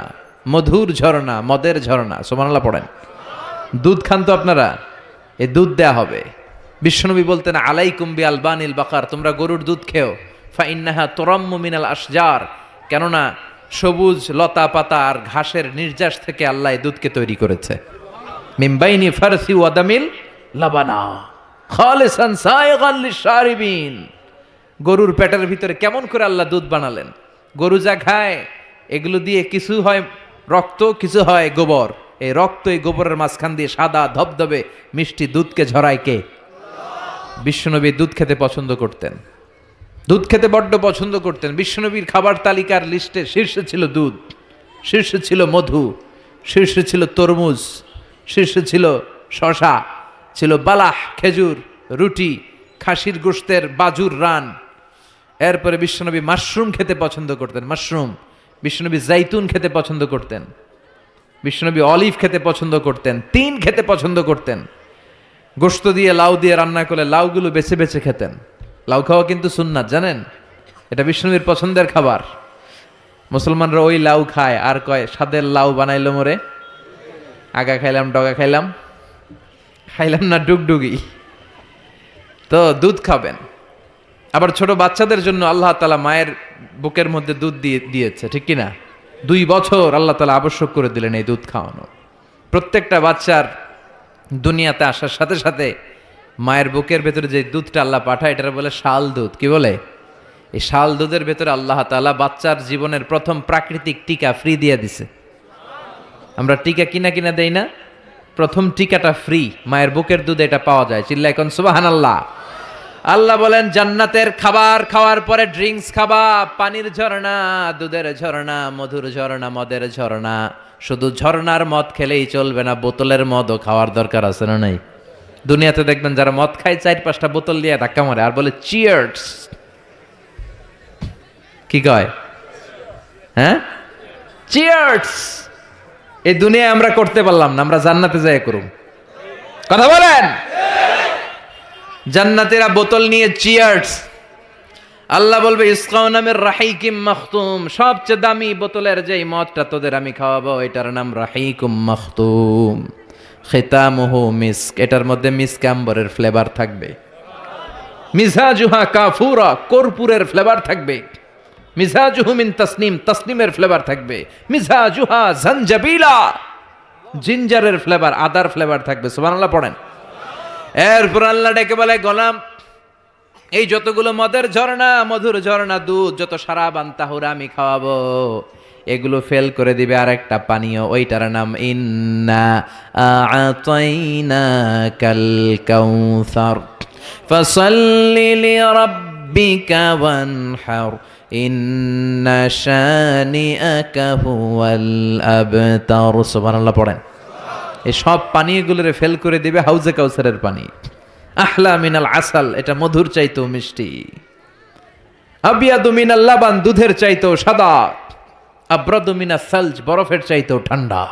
মধুর ঝর্ণা, মদের ঝর্ণা। সুবহানাল্লাহ পড়েন। দুধ খান তো আপনারা, এই দুধ দেয়া হবে। বিশ্বনবী বলতেন আলাইকুম বি আলবানিল বাকার, তোমরা গরুর দুধ খেও, ফা ইন্নাহা তুরাম্মু মিনাল আশজার, কেননা সবুজ লতা পাতা আর ঘাসের নির্যাস থেকে আল্লাহ এই দুধকে তৈরি করেছে। মিন বাইনি ফারসি ওয়া দামিল লাবানা খালিসান সায়গান লিশ-শারিবিন। গরুর পেটের ভিতরে কেমন করে আল্লাহ দুধ বানালেন? গরু যা খায় এগুলো দিয়ে কিছু হয় রক্ত, কিছু হয় গোবর। এই রক্ত এই গোবরের মাঝখান দিয়ে সাদা ধবধবে মিষ্টি দুধকে ঝরায় কে? বিশ্বনবী দুধ খেতে পছন্দ করতেন, দুধ খেতে বড্ড পছন্দ করতেন। বিশ্বনবীর খাবার তালিকার লিস্টে শীর্ষে ছিল দুধ, শীর্ষে ছিল মধু, শীর্ষে ছিল তরমুজ, শীর্ষে ছিল শশা, ছিল বালাহ খেজুর, রুটি, খাসির গোশতের বাজুর রান। এরপরে বিশ্বনবী মাশরুম খেতে পছন্দ করতেন, মাশরুম। বিশ্বনবী জাইতুন খেতে পছন্দ করতেন, বিশ্বনবী অলিভ খেতে পছন্দ করতেন, তিন খেতে পছন্দ করতেন। গোশত দিয়ে লাউ দিয়ে রান্না করলে লাউগুলো বেছে বেছে খেতেন। লাউ খাওয়া কিন্তু সুন্নাত, জানেন? এটা বিষ্ণুবীর পছন্দের খাবার। মুসলমানরা ওই লাউ খায় আর কয় স্বাদের লাউ বানাইলো মোরে, আগা খাইলাম ডগা খাইলাম, খাইলাম না ডুগডুগি। তো দুধ খাবেন। আবার ছোট বাচ্চাদের জন্য আল্লাহ তাআলা মায়ের বুকের মধ্যে দুধ দিয়েছে, ঠিক কিনা? 2 বছর আল্লাহ তাআলা আবশ্যক করে দিলেন এই দুধ খাওয়ানো। প্রত্যেকটা বাচ্চার দুনিয়াতে আসার সাথে সাথে মায়ের বুকের ভেতরে যে দুধটা আল্লাহ পাঠায় এটার বলে শাল দুধ। কি বলে? এই শাল দুধের ভেতরে আল্লাহ তাআলা বাচ্চার জীবনের প্রথম প্রাকৃতিক টিকা ফ্রি দিয়ে দিছে। আমরা টিকা কিনা কিনা দেই না, প্রথম টিকাটা ফ্রি, মায়ের বুকের দুধে এটা পাওয়া যায়। চিল্লায় কোন সুবহানাল্লাহ। আল্লাহ বলেন জান্নাতের খাবার খাওয়ার পরে ড্রিঙ্কস খাবা, পানির ঝর্ণা, দুধের ঝর্ণা, মধুর ঝর্ণা, মদের ঝর্ণা। শুধু ঝর্ণার মদ খেলেই চলবে না, বোতলের মদও খাওয়ার দরকার আছে না নাই? দুনিয়াতে দেখবেন যারা মদ খায় 4-5টা বোতল দিয়ে ধাক্কা মারে আর বলে চিয়ার্স। কি কয়? হ্যাঁ, চিয়ার্স। এই দুনিয়ায় আমরা করতে পারলাম না, আমরা জান্নাতে যাই করুম। কথা বলেন। জান্নাতীরা বোতল নিয়ে চিয়ার্স। আল্লাহ বলবে ইসকাউনা মির রাহিকিম মাখতুম, সবচেয়ে দামি বোতলের যেই মদটা তোদের আমি খাওয়াবো এটার নাম রাহিকুম মাখতুম, খিতামুহু মিস্ক, এটার মধ্যে মিস্ক আম্বরের ফ্লেভার থাকবে। মিজাজুহা কাফুরা, কর্পূরের ফ্লেভার থাকবে। মিজাজুহু মিন তাসনিম, তাসনিমের ফ্লেভার থাকবে। মিজাজুহা জানজাবিলা, জিঞ্জারের ফ্লেভার, আদার ফ্লেভার থাকবে। সুবহানাল্লাহ পড়েন। এরপর আল্লাহ ডেকে বলে গোলাম, এই যতগুলো মদের ঝর্ণা, মধুর ঝর্ণা, দুধ, যত সারাব আনতাহুরা আমি খাওয়াবো, এগুলো ফেল করে দিবে আরেকটা পানীয়, ওইটার নাম ইন্না আ'তাইনাকাল কাউসার ফাসাল্লি লিরাব্বিকা ওয়ানহার ইন্না শানিআকা হুয়াল আবতার। সুবহানাল্লাহ পড়েন। এই সব পানীয়গুলোরে ফেল করে দিবে হাউজে কাউসারের পানি। আহলা মিনাল আসাল, এটা মধুর চাইতেও মিষ্টি। আবিয়াদু মিনাল লাবান, দুধের চাইতেও সাদা। আব্রাদু মিনাস সালজ, বরফের চাইতেও ঠান্ডা।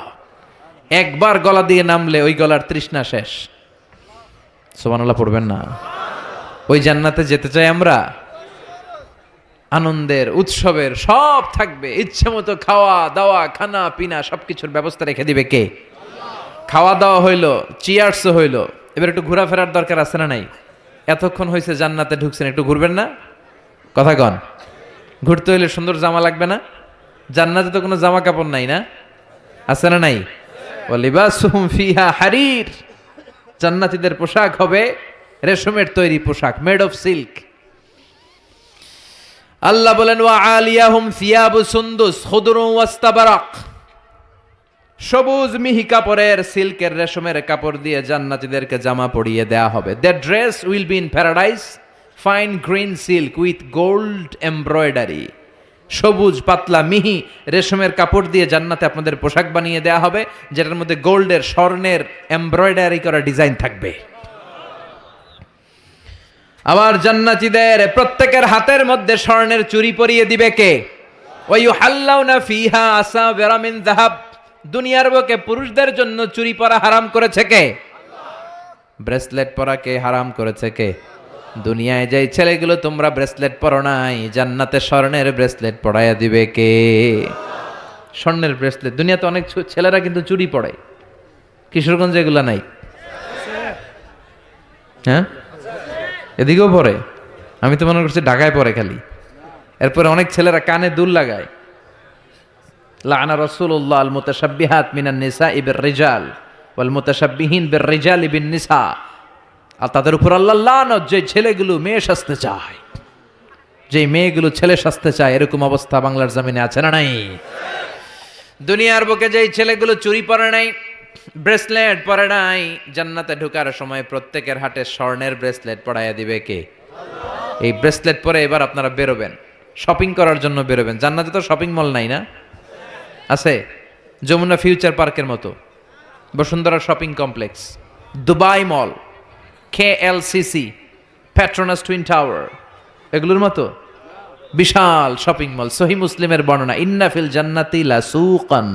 একবার গলা দিয়ে নামলে ওই গলার তৃষ্ণা শেষ। সুবহানাল্লাহ পড়বেন না? ওই জান্নাতে যেতে চাই আমরা। আনন্দের, উৎসবের সব থাকবে, ইচ্ছে মতো খাওয়া দাওয়া, খানা পিনা সবকিছুর ব্যবস্থা রেখে দিবে কে? খাওয়া দাওয়া হইলো, চিয়ার্সও হইলো, এবার একটু ঘোরাফেরার দরকার আছে না নাই? এতক্ষণ হয়েছে জান্নাতে ঢুকছেন, একটু ঘুরবেন না? কথা কন। ঘুরতে হইলে সুন্দর জামা লাগবে না? জান্নাতে তো কোনো জামা কাপড় নাই না? আছে না নাই? ওয়ালিবাসুহুম ফিহা হারির, জান্নাতীদের পোশাক হবে রেশমের তৈরি পোশাক, মেড অফ সিল্ক। আল্লাহ বলেন ওয়া আলিয়াহুম সিয়াবু সুন্দুস খুদরুন ওয়াস্তাবারাক, সবুজ মিহি কাপড়ের, সিল্কের, রেশমের কাপড় দিয়ে জান্নাতীদেরকে জামা পরিয়ে দেয়া হবে। That dress will be in paradise, fine green silk with gold embroidery. সবুজ পাতলা মিহি রেশমের কাপড় দিয়ে জান্নাতে আপনাদের পোশাক বানিয়ে দেয়া হবে, যেটার মধ্যে গোল্ডের, স্বর্ণের এমব্রয়ডারি করা ডিজাইন থাকবে। আবার জান্নাতীদের প্রত্যেকের হাতের মধ্যে স্বর্ণের চুড়ি পরিয়ে দিবে কে? ওয়া ইউহাল্লাউনা ফিহা আসাবিরা মিন যাহাব, দুনিয়ার বুকে পুরুষদের জন্য চুরি পরা হারাম করেছে কে? ব্রেসলেট পরা কে হারাম করেছে কে? দুনিয়ায় যেই ছেলেগুলো তোমরা ব্রেসলেট পরো নাই, জান্নাতে স্বর্ণের ব্রেসলেট পরাইয়া দিবে কে? স্বর্ণের ব্রেসলেট। দুনিয়াতে অনেক ছেলেরা কিন্তু চুরি পরে, কিশোরগঞ্জে এগুলা নাই? হ্যাঁ, এদিকেও পরে। আমি তো মনে করছি ঢাকায় পরে খালি। এরপরে অনেক ছেলেরা কানে দুল লাগায়। লাআনা রাসূলুল্লাহ আল মুতাশাব্বিহাত মিনান নিসাই বির রিজাল ওয়াল মুতাশাব্বিহিন বির রিজালি বিন নিসা। আর তাদের উপর আল্লাহ লানত, যে ছেলেগুলো মেয়ে সাজতে চায়, যে মেয়েগুলো ছেলে সাজতে চায়, এরকম অবস্থা বাংলার জমিনে আছে না নাই? দুনিয়ার বুকে যেই ছেলেগুলো চুরি পরে নাই, ব্রেসলেট পরে নাই, জান্নাতে ঢোকার সময় প্রত্যেকের হাতে স্বর্ণের ব্রেসলেট পরাইয়া দিবে কে? এই ব্রেসলেট পরে এবার আপনারা বেরোবেন, শপিং করার জন্য বেরোবেন। জান্নাতে তো শপিং মল নাই না? আছে, যমুনা ফিউচার পার্কের মতো, বসুন্ধরা শপিং কমপ্লেক্স, দুবাই মল, KLCC, পেট্রোনাস টুইন টাওয়ার, এগুলোর মতো বিশাল শপিং মল। সহিহ মুসলিমের বর্ণনা, ইন্না ফিল জান্নাতি লাসুকান,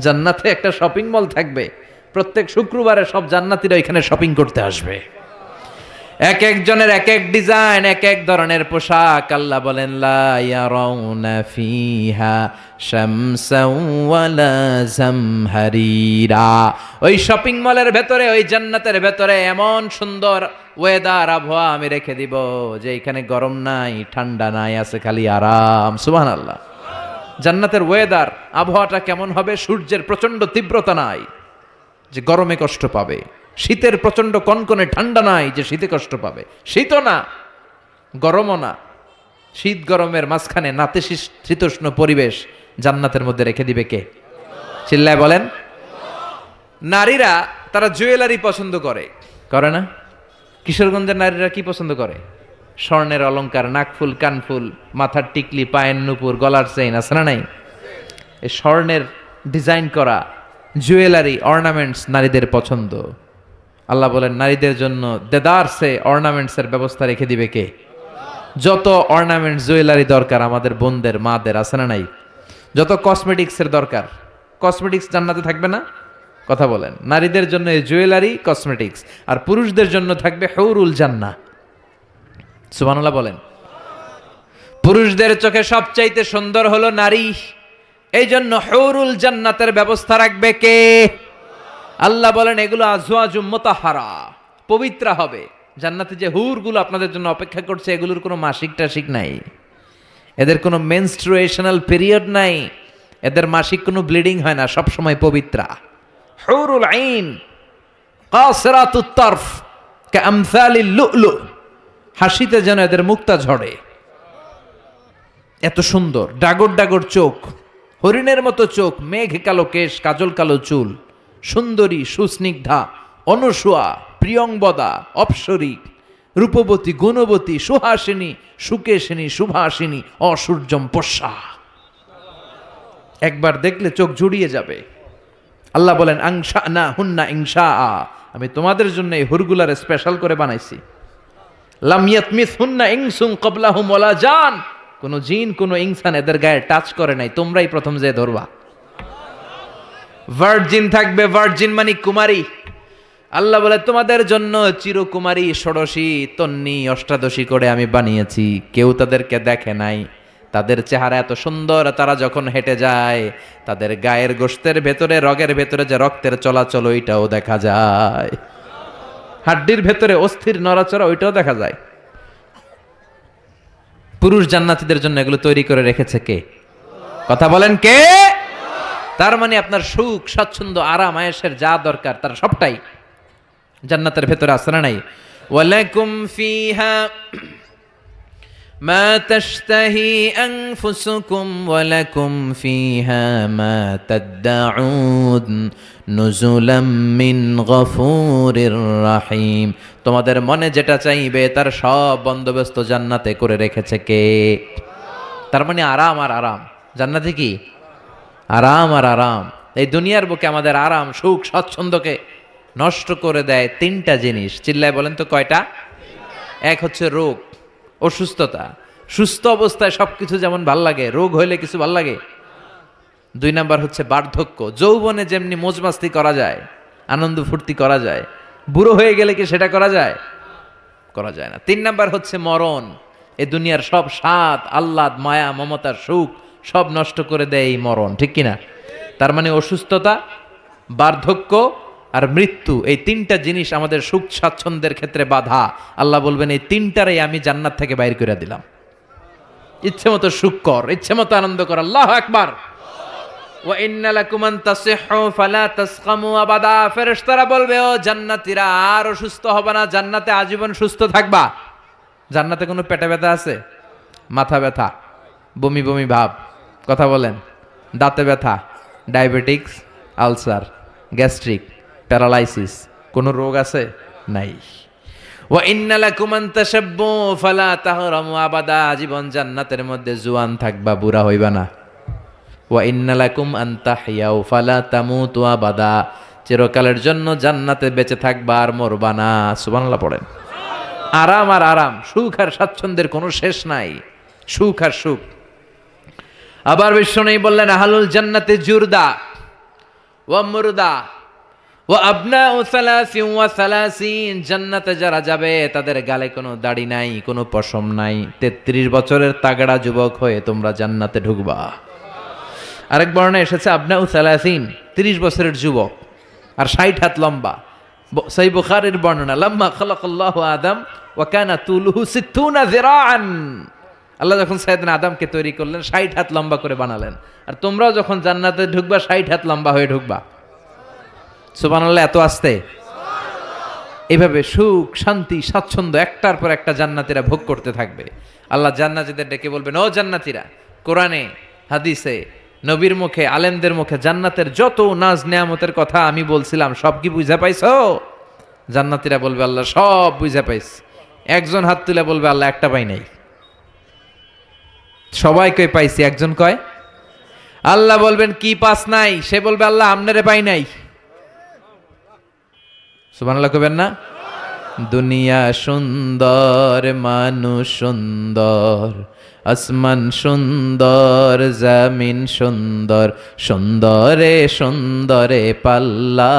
জান্নাতে একটা শপিং মল থাকবে। প্রত্যেক শুক্রবারে সব জান্নাতীরা এখানে শপিং করতে আসবে। এক একজনের এক এক ডিজাইন, এক এক ধরনের পোশাক। আল্লাহ বলেন লা ইয়ারাউনা ফিহা শামসাও ওয়ালা জামহারিরা। ওই শপিং মলের ভেতরে, ওই জান্নাতের ভেতরে এমন সুন্দর ওয়েদার, আবহাওয়া আমি রেখে দিব যে এখানে গরম নাই, ঠান্ডা নাই, আছে খালি আরাম। সুবহানাল্লাহ। জান্নাতের ওয়েদার, আবহাওয়াটা কেমন হবে? সূর্যের প্রচন্ড তীব্রতা নাই যে গরমে কষ্ট পাবে, শীতের প্রচন্ড কনকনে ঠান্ডা নাই যে শীতে কষ্ট পাবে, শীতও না গরমও না, শীত গরমের মাঝখানে নাতিশীতোষ্ণ পরিবেশ জান্নাতের মধ্যে রেখে দিবে কে? চিল্লায় বলেন। নারীরা তারা জুয়েলারি পছন্দ করে, করে না? কিশোরগঞ্জের নারীরা কি পছন্দ করে? স্বর্ণের অলংকার, নাকফুল, কানফুল, মাথার টিকলি, পায়ের নুপুর, গলার চেইন, আছে না নাই? এই স্বর্ণের ডিজাইন করা জুয়েলারি, অর্নামেন্টস নারীদের পছন্দ। আল্লাহ বলেন নারীদের জন্য দেদারসে অর্নামেন্টসের ব্যবস্থা রেখে দিবে কে? যত অর্নামেন্টস জুয়েলারি দরকার আমাদের বোনদের, মাদের, আছে না নাই? যত কসমেটিক্সের দরকার, কসমেটিক্স জান্নাতে থাকবে না? কথা বলেন। নারীদের জন্য এই জুয়েলারি, কসমেটিক্স, আর পুরুষদের জন্য থাকবে হুরুল জান্নাহ। সুবহানাল্লাহ বলেন। পুরুষদের চোখে সবচাইতে সুন্দর হলো নারী, এই জন্য হুরুল জান্নাতের ব্যবস্থা রাখবে কে? আল্লাহ বলেন এগুলো আজওয়াজুম মুতাহহারা, পবিত্র হবে। জান্নাতে যে হুরগুলো আপনাদের জন্য অপেক্ষা করছে, এগুলোর কোনো মাসিক টাসিক নাই, এদের কোনো মেনস্ট্রুয়েশনাল পিরিয়ড নাই, এদের মাসিক কোনো ব্লিডিং হয় না, সব সময় পবিত্রা। হুরুল আইন কাসিরাতুত তারফ কামসালিল লুলু, হাসিতে যেন এদের মুক্তা ঝরে, এত সুন্দর। ডাগর ডাগর চোখ, হরিণের মতো চোখ, মেঘ কালো কেশ, কাজল কালো চুল, সুন্দরী, সুস্নিগ্ধা, অনুসুয়া, প্রিয়ংবদা, অপ্সরী, রূপবতী, গুণবতী, সুহাসিনী, সুকেশিনী, সুভাসিনী, অসূর্যম পোষা। একবার দেখলে চোখ জুড়িয়ে যাবে। আল্লাহ বলেন আংশা না হুন্না ইংশা, আমি তোমাদের জন্য এই হুরগুলারে স্পেশাল করে বানাইছি। লাম ইয়াতমিস হুন্না ইনসুন ক্বাবলাহুম ওয়ালা জান, কোন জিন কোন ইনসান এদের গায়ে টাচ করে নাই, তোমরাই প্রথম যে ধরবা। ভার্জিন থাকবে, ভার্জিন মানে কুমারী। আল্লাহ বলে তোমাদের জন্য চিরকুমারী, ষোড়শী, তন্নি, অষ্টাদশী করে আমি বানিয়েছি, কেউ তাদেরকে দেখে নাই। তাদের চেহারা এত সুন্দর, তারা যখন হেঁটে যায় তাদের গায়ের গোশতের ভেতরে, রগের ভেতরে যে রক্তের চলাচল ওইটাও দেখা যায়, হাড্ডির ভেতরে অস্থির নড়াচড়া ওইটাও দেখা যায়। পুরুষ জান্নাতীদের জন্য এগুলো তৈরি করে রেখেছে কে? কথা বলেন কে? তার মানে আপনার সুখ, স্বাচ্ছন্দ্য, আরাম, আয়েশের যা দরকার তার সবটাই জান্নাতের ভেতরে আছে না নাই? ওয়ালাকুম ফিহা মা তাশতাহি আনফুসুকুম ওয়ালাকুম ফিহা মা তাদউন নুজুলাম মিন গফুরির রহিম। তোমাদের মনে যেটা চাইবে তার সব বন্দোবস্ত জান্নাতে করে রেখেছে কে? তার মানে আরাম আর আরাম। জান্নাতে কি? আরাম আর আরাম। এই দুনিয়ার বুকে আমাদের আরাম, সুখ, স্বাচ্ছন্দ্যকে নষ্ট করে দেয় তিনটা জিনিস। চিল্লায় বলেন তো কয়টা? এক হচ্ছে রোগ, অসুস্থতা। সুস্থ অবস্থায় সবকিছু যেমন ভাল লাগে, রোগ হইলে কিছু ভাল লাগে। দুই নাম্বার হচ্ছে বার্ধক্য। যৌবনে যেমনি মজমাস্তি করা যায়, আনন্দ ফুর্তি করা যায়, বুড়ো হয়ে গেলে কি সেটা করা যায়? করা যায় না। তিন নাম্বার হচ্ছে মরণ। এই দুনিয়ার সব স্বাদ, আহ্লাদ, মায়া, মমতার সুখ সব নষ্ট করে দেয় এই মরণ, ঠিক কিনা? তার মানে অসুস্থতা, বার্ধক্য আর মৃত্যু, এই তিনটা জিনিস আমাদের সুখ স্বাচ্ছন্দ্যের ক্ষেত্রে বাধা। আল্লাহ বলবেন এই তিনটারই আমি জান্নাত থেকে বাইর করে দিলাম। ইচ্ছে মতো সুখ কর, ইচ্ছে মতো আনন্দ কর। আল্লাহু আকবার। ওয়া ইন্না লাকুম আন তাসিহু ফালা তাসকামু আবাদা। ফেরেশতারা বলবে ও জান্নাতীরা আর অসুস্থ হবে না, জান্নাতে আজীবন সুস্থ থাকবা। জান্নাতে কোনো পেটে ব্যথা আছে? মাথা ব্যথা, বমি বমি ভাব, কথা বলেন, দাঁতে ব্যথা, ডায়াবেটিক্স, আলসার, গ্যাস্ট্রিক, প্যারালাইসিস, কোনো রোগ আছে? নাই। ওয়া ইন্না লাকুম আন তাশাব্বু ফালা তাহরামু আবাদা। জীবন জান্নাতের মধ্যে জোয়ান থাকবা, বুড়া হইবা না। ওয়া ইন্না লাকুম আন তাহইয়াউ ফালা তামুতু আবাদা। চিরকালের জন্য জান্নাতে বেঁচে থাকবা আর মরবা না। সুবহানাল্লাহ পড়েন। আরাম আর আরাম, সুখ আর স্বাচ্ছন্দ্যের কোনো শেষ নাই, সুখ আর সুখ। আবার বিষ্ণু বললেন আহলুল জান্নাতে জুরদা ওয়া মুরদা ওয়া আবনাউ সালাসিন ওয়া সালাসিন। জান্নাতে যারা যাবে তাদের গালে কোনো দাড়ি নাই, কোনো পশম নাই। 33 বছরের তাগড়া যুবক হয়ে তোমরা জান্নাতে ঢুকবা। আরেক বর্ণনায় এসেছে আবনাউ সালাসিন, 30 বছরের যুবক আর 60 হাত লম্বা। সহিহ বুখারীর বর্ণনা, লাম্মা খালাকাল্লাহু আদম ওয়া কানা তুলুহু 60 যিরাআন। আল্লাহ যখন সাইয়েদনা আদমকে তৈরি করলেন 60 হাত লম্বা করে বানালেন, আর তোমরাও যখন জান্নাতে ঢুকবা 60 হাত লম্বা হয়ে ঢুকবা। সুবহানাল্লাহ, এত আস্তে। এভাবে সুখ শান্তি স্বাচ্ছন্দ্য একটার পর একটা জান্নাতীরা ভোগ করতে থাকবে। আল্লাহ জান্নাতীদের ডেকে বলবেন, ও জান্নাতীরা, কোরআনে হাদিসে নবীর মুখে আলেমদের মুখে জান্নাতের যত নাজ নেয়ামতের কথা আমি বলছিলাম সব কি বুঝা পাইছো? জান্নাতীরা বলবে, আল্লাহ সব বুঝা পাইছি। একজন হাত তুলে বলবে, আল্লাহ একটা পাই নাই। সবাই কই পাইছি, একজন কয়। আল্লাহ বলবেন, কি পাস নাই? সে বলবে, আল্লাহ আমনেরে পাই নাই। সুবহানাল্লাহ কইবেন না? দুনিয়া সুন্দর, মানুষ সুন্দর, আসমান সুন্দর, জমিন সুন্দর, সুন্দরে সুন্দরে পাল্লা।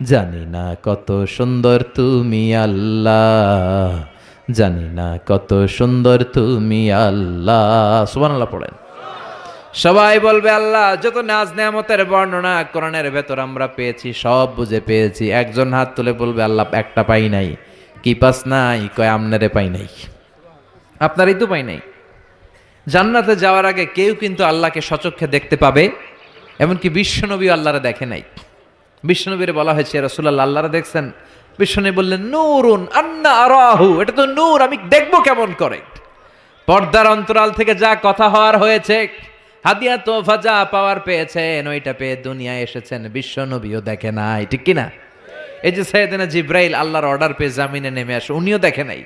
জানি না কত সুন্দর তুমি আল্লাহ, জানি না কত সুন্দর তুমি আল্লাহ। সুবহানাল্লাহ পড়েন। সবাই বলবে, আল্লাহ যত নাজ নেয়ামতের বর্ণনা কোরআনের ভেতর আমরা পেয়েছি সব বুঝে পেয়েছি। একজন হাত তুলে বলবে, আল্লাহ একটা পাই নাই। কি পাস নাই? কয় আমনারে পাই নাই। আপনারই তো পাই নাই। জান্নাতে যাওয়ার আগে কেউ কিন্তু আল্লাহকে সচক্ষে দেখতে পাবে, এমনকি বিশ্বনবী আল্লাহরে দেখে নাই। বিশ্বনবীরে বলা হয়েছে, রাসূলুল্লাহ আল্লাহরে দেখছেন? বিশ্বনবী বললেন, নূরুন আন্না আরাহু, এটা তো নূর, আমি দেখবো কেমন করে? পর্দার অন্তরাল থেকে যা কথা হওয়ার হয়েছে, হাদিয়া তোফা যা পাওয়ার পেয়েছেন, ওইটা পেয়ে দুনিয়ায় এসেছেন, বিশ্বনবীও দেখে নাই, ঠিক কিনা? এই যে সাইয়েদনা জিব্রাইল আল্লাহর অর্ডার পেয়ে জামিনে নেমে আসে, উনিও দেখে নাই।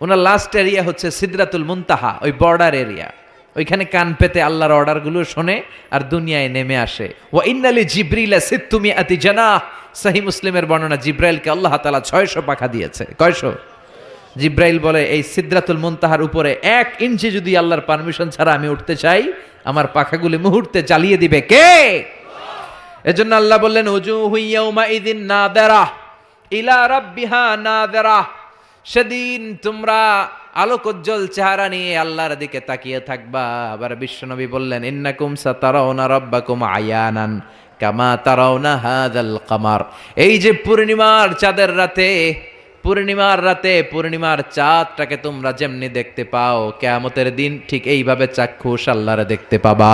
ওনার লাস্ট এরিয়া হচ্ছে সিদরাতুল মুনতাহা, ওই বর্ডার এরিয়া। ওইখানে কান পেতে আল্লাহর অর্ডারগুলো শোনে আর দুনিয়ায় নেমে আসে। ওয়া ইন্নালি জিবরিলা সিত্তুমিআতি জানাহ, সহিহ মুসলিমের বর্ণনা, জিব্রাইলকে আল্লাহ তাআলা 600 পাখা দিয়েছে। কয়শো? জিব্রাইল বলে, এই সিদরাতুল মুনতাহার উপরে 1 ইঞ্চি যদি আল্লাহর পারমিশন ছাড়া আমি উঠতে চাই, আমার পাখাগুলি মুহূর্তে জ্বালিয়ে দিবে কে? এজন্য আল্লাহ বললেন, উজুহু ইয়াউমা ইযিন নাদিরা ইলা রাব্বিহা নাদিরা। সেদিন তোমরা আলোকোজ্জ্বল চেহারা নিয়ে আল্লাহর দিকে তাকিয়ে থাকবা। আবার বিশ্বনবী বললেন, ইন্নাকুম সাতারাউনা রাব্বাকুম আয়ানান কামা তারাউনা হাযাল কামার। এই যে পূর্ণিমার চাঁদের রাতে, পূর্ণিমার চাঁদটাকে তোমরা যেমনি দেখতে পাও, কিয়ামতের দিন ঠিক এইভাবে চাক্ষুষ আল্লাহরে দেখতে পাবা।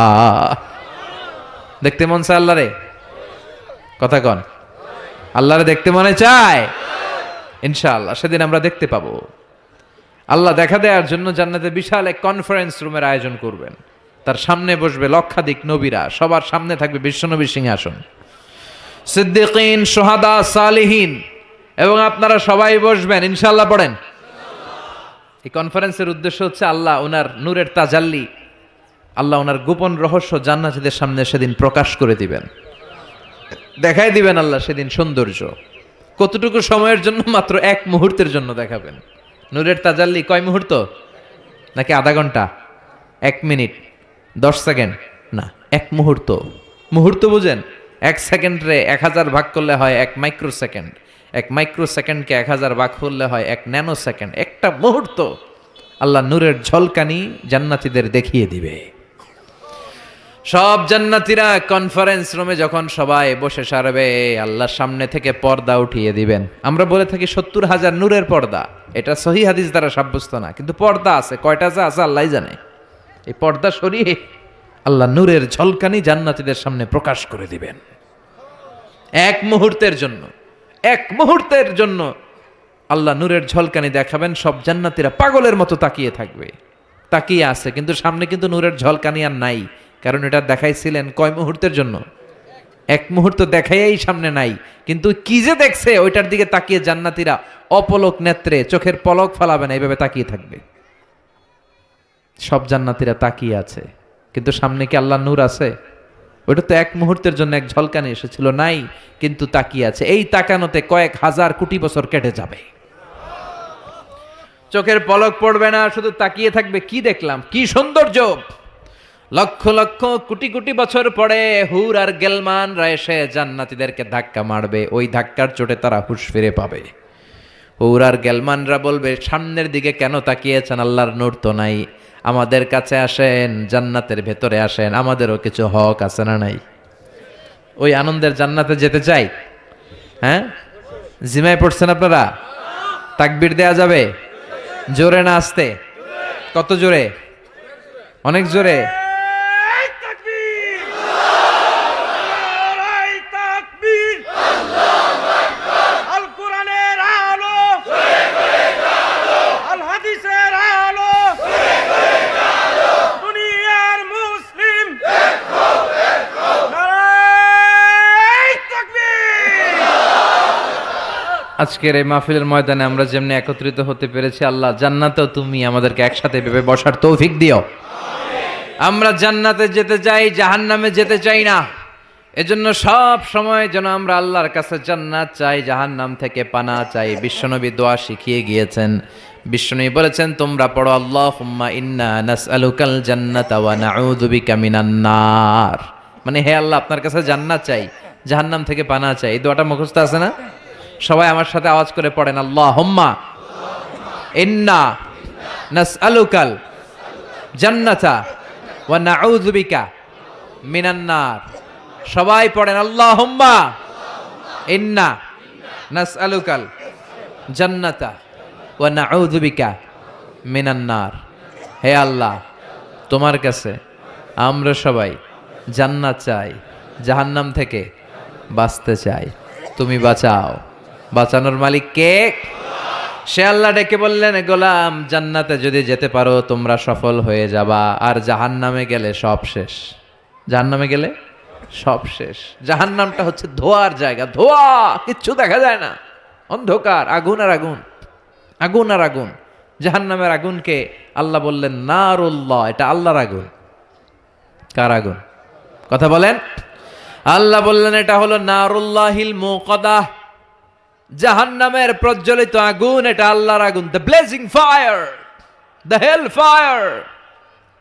দেখতে মন চায় আল্লাহরে? কথা কন, আল্লাহরে দেখতে মনে চায়? ইনশাআল্লাহ সেদিন আমরা দেখতে পাবো। আল্লাহ দেখা দেওয়ার জন্য জান্নাতে বিশাল এক কনফারেন্স রুমের আয়োজন করবেন। তার সামনে বসবে লক্ষাধিক নবীরা, সবার সামনে থাকবে বিশ্বনবীর সিংহাসন, সিদ্দিকিন, শুহাদা, সালিহিন, এবং আপনারা সবাই বসবেন ইনশাআল্লাহ। পড়েন। এই কনফারেন্সের উদ্দেশ্য হচ্ছে আল্লাহ ওনার নূরের তাজাল্লি, আল্লাহ ওনার গোপন রহস্য জান্নাতীদের সামনে সেদিন প্রকাশ করে দিবেন, দেখাই দিবেন আল্লাহ সেদিন সৌন্দর্য। কতটুকু সময়ের জন্য? মাত্র 1 মুহূর্তের জন্য দেখাবেন। নূরের তাজাল্লি কয় মুহূর্ত? নাকি আধা ঘন্টা? 1 মিনিট, 10 সেকেন্ড? না, 1 মুহূর্ত। মুহূর্ত বুঝেন? 1 সেকেন্ডে 1000 ভাগ করলে হয় 1 মাইক্রো সেকেন্ড। 1 মাইক্রো সেকেন্ডকে 1000 ভাগ করলে হয় 1 ন্যানো সেকেন্ড। একটা মুহূর্ত আল্লাহ নূরের ঝলকানি জান্নাতীদের দেখিয়ে দিবে। সব জান্নাতীরা কনফারেন্স রুমে যখন সবাই বসে সারবে, আল্লাহর সামনে থেকে পর্দা উঠিয়ে দিবেন। আমরা বলে থাকি 70,000 নূরের পর্দা, এটা সহিহ হাদিস দ্বারা সাব্যস্ত না, কিন্তু পর্দা আছে। কয়টা যে আছে আল্লাহই জানে। এই পর্দা সরিয়ে আল্লাহ নূরের ঝলকানি জান্নাতীদের সামনে প্রকাশ করে দিবেন। 1 মুহূর্তের জন্য, 1 মুহূর্তের জন্য আল্লাহ নূরের ঝলকানি দেখাবেন। সব জান্নাতীরা পাগলের মতো তাকিয়ে থাকবে, তাকিয়ে আছে, কিন্তু সামনে কিন্তু নূরের ঝলকানি আর নাই। কারণ এটা দেখাইছিলেন কয় মুহূর্তের জন্য? 1 মুহূর্ত দেখাইয়াই সামনে নাই, কিন্তু কি যে দেখছে ওইটার দিকে তাকিয়ে জান্নাতীরা অপলক নেত্রে, চোখের পলক ফেলাবে না, এইভাবে তাকিয়ে থাকবে। সব জান্নাতীরা তাকিয়ে আছে, কিন্তু সামনে কি আল্লাহ নূর আছে? ওইটা তো 1 মুহূর্তের জন্য এক ঝলকানি এসেছিল, নাই, কিন্তু তাকিয়ে আছে। এই তাকানোতে কয়েক হাজার কোটি বছর কেটে যাবে, চোখের পলক পড়বে না, শুধু তাকিয়ে থাকবে। কি দেখলাম, কি সৌন্দর্য! লক্ষ লক্ষ কোটি কোটি বছর পরে হুর আর গেলমানরা এসে জান্নাতীদেরকে ধাক্কা মারবে। ওই ধাক্কার চোটে তারা হুঁশ ফিরে পাবে। হুর আর গেলমানরা বলবে, সামনের দিকে কেন তাকিয়েছেন? আল্লাহর নূর তো নাই। আমাদের কাছে আসেন, জান্নাতের ভেতরে আসেন, আমাদেরও কিছু হক আছে না নাই? ওই আনন্দের জান্নাতে যেতে চাই। হ্যাঁ, জিমায় পড়ছেন আপনারা? তাকবীর দেয়া যাবে? জোরে না আসতে? কত জোরে? অনেক জোরে। আজকের এই মাহফিলের ময়দানে আমরা যেমনি একত্রিত হতে পেরেছি, আল্লাহ জান্নাতেও তুমি আমাদেরকে একসাথে ভেবে বসার তৌফিক দিও। আমরা জান্নাতে যেতে চাই, জাহান্নামে যেতে চাই না। এজন্য সব সময় যেন আমরা আল্লাহর কাছে জান্নাত চাই, জাহান্নাম থেকে পানা চাই। বিশ্বনবী দোয়া শিখিয়ে গিয়েছেন। বিশ্বনবী বলেছেন, তোমরা পড়ো আল্লাহুম্মা ইন্না নাসআলুকাল জান্নাতা ওয়া নাউযু বিকা মিনান নার। মানে হে আল্লাহ, আপনার কাছে জান্নাত চাই, জাহান্নাম থেকে পানা চাই। এই দোয়াটা মুখস্থ আছে না? সবাই আমার সাথে আওয়াজ করে পড়েন, আল্লাহুম্মা ইন্না নাসআলুকাল জান্নাতা ওয়া নাউযু বিকা মিনান নার। সবাই পড়েন, আল্লাহুম্মা ইন্না নাসআলুকাল জান্নাতা ওয়া নাউযু বিকা মিনান নার। হে আল্লাহ, তোমার কাছে আমরা সবাই জান্নাত চাই, জাহান্নাম থেকে বাঁচতে চাই, তুমি বাঁচাও। বাঁচানোর মালিক কে? সে আল্লাহ ডেকে বললেন, গোলাম জান্নাতে যদি যেতে পারো তোমরা সফল হয়ে যাবা, আর জাহান্নামে গেলে সব শেষ। জাহান্নামে গেলে সব শেষ। জাহান্নামটা হচ্ছে ধোয়ার জায়গা, ধোয়া, কিচ্ছু দেখা যায় না, অন্ধকার, আগুন আর আগুন, আগুন আর আগুন। জাহান্নামের আগুনকে আল্লাহ বললেন নারুল্লাহ, এটা আল্লাহর আগুন। কার আগুন? কথা বলেন। আল্লাহ বললেন এটা হলো নারুল্লাহিল মুকাদ্দাহ, জাহান্নামের প্রজ্বলিত আগুন, এটা আল্লাহর আগুন। The blazing fire, the hell fire,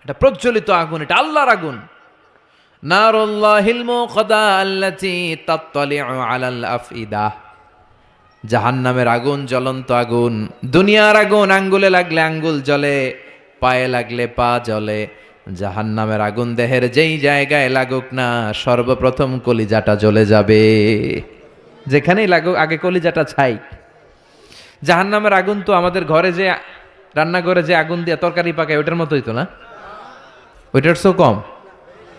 এটা প্রজ্বলিত আগুন, এটা আল্লাহর আগুন। নারুল্লাহিল মুকাদ্দাহ আল্লাতী তাত্তালিউ আলাল আফইদাহ, জাহান্নামের আগুন জ্বলন্ত আগুন। দুনিয়ার আগুন আঙ্গুলে লাগলে আঙ্গুল জ্বলে, পায়ে লাগলে পা জ্বলে। জাহান্নামের আগুন দেহের যেই জায়গায় লাগুক না, সর্বপ্রথম কলিজাটা জ্বলে যাবে। যেখানেই লাগুক আগে কলিজাটা ছাই। জাহান্নামের আগুন তো আমাদের ঘরে যে রান্নাঘরে যে আগুন দিয়ে তরকারি পাকায় ওইটার মতোই তো না, ওইটার সো কম।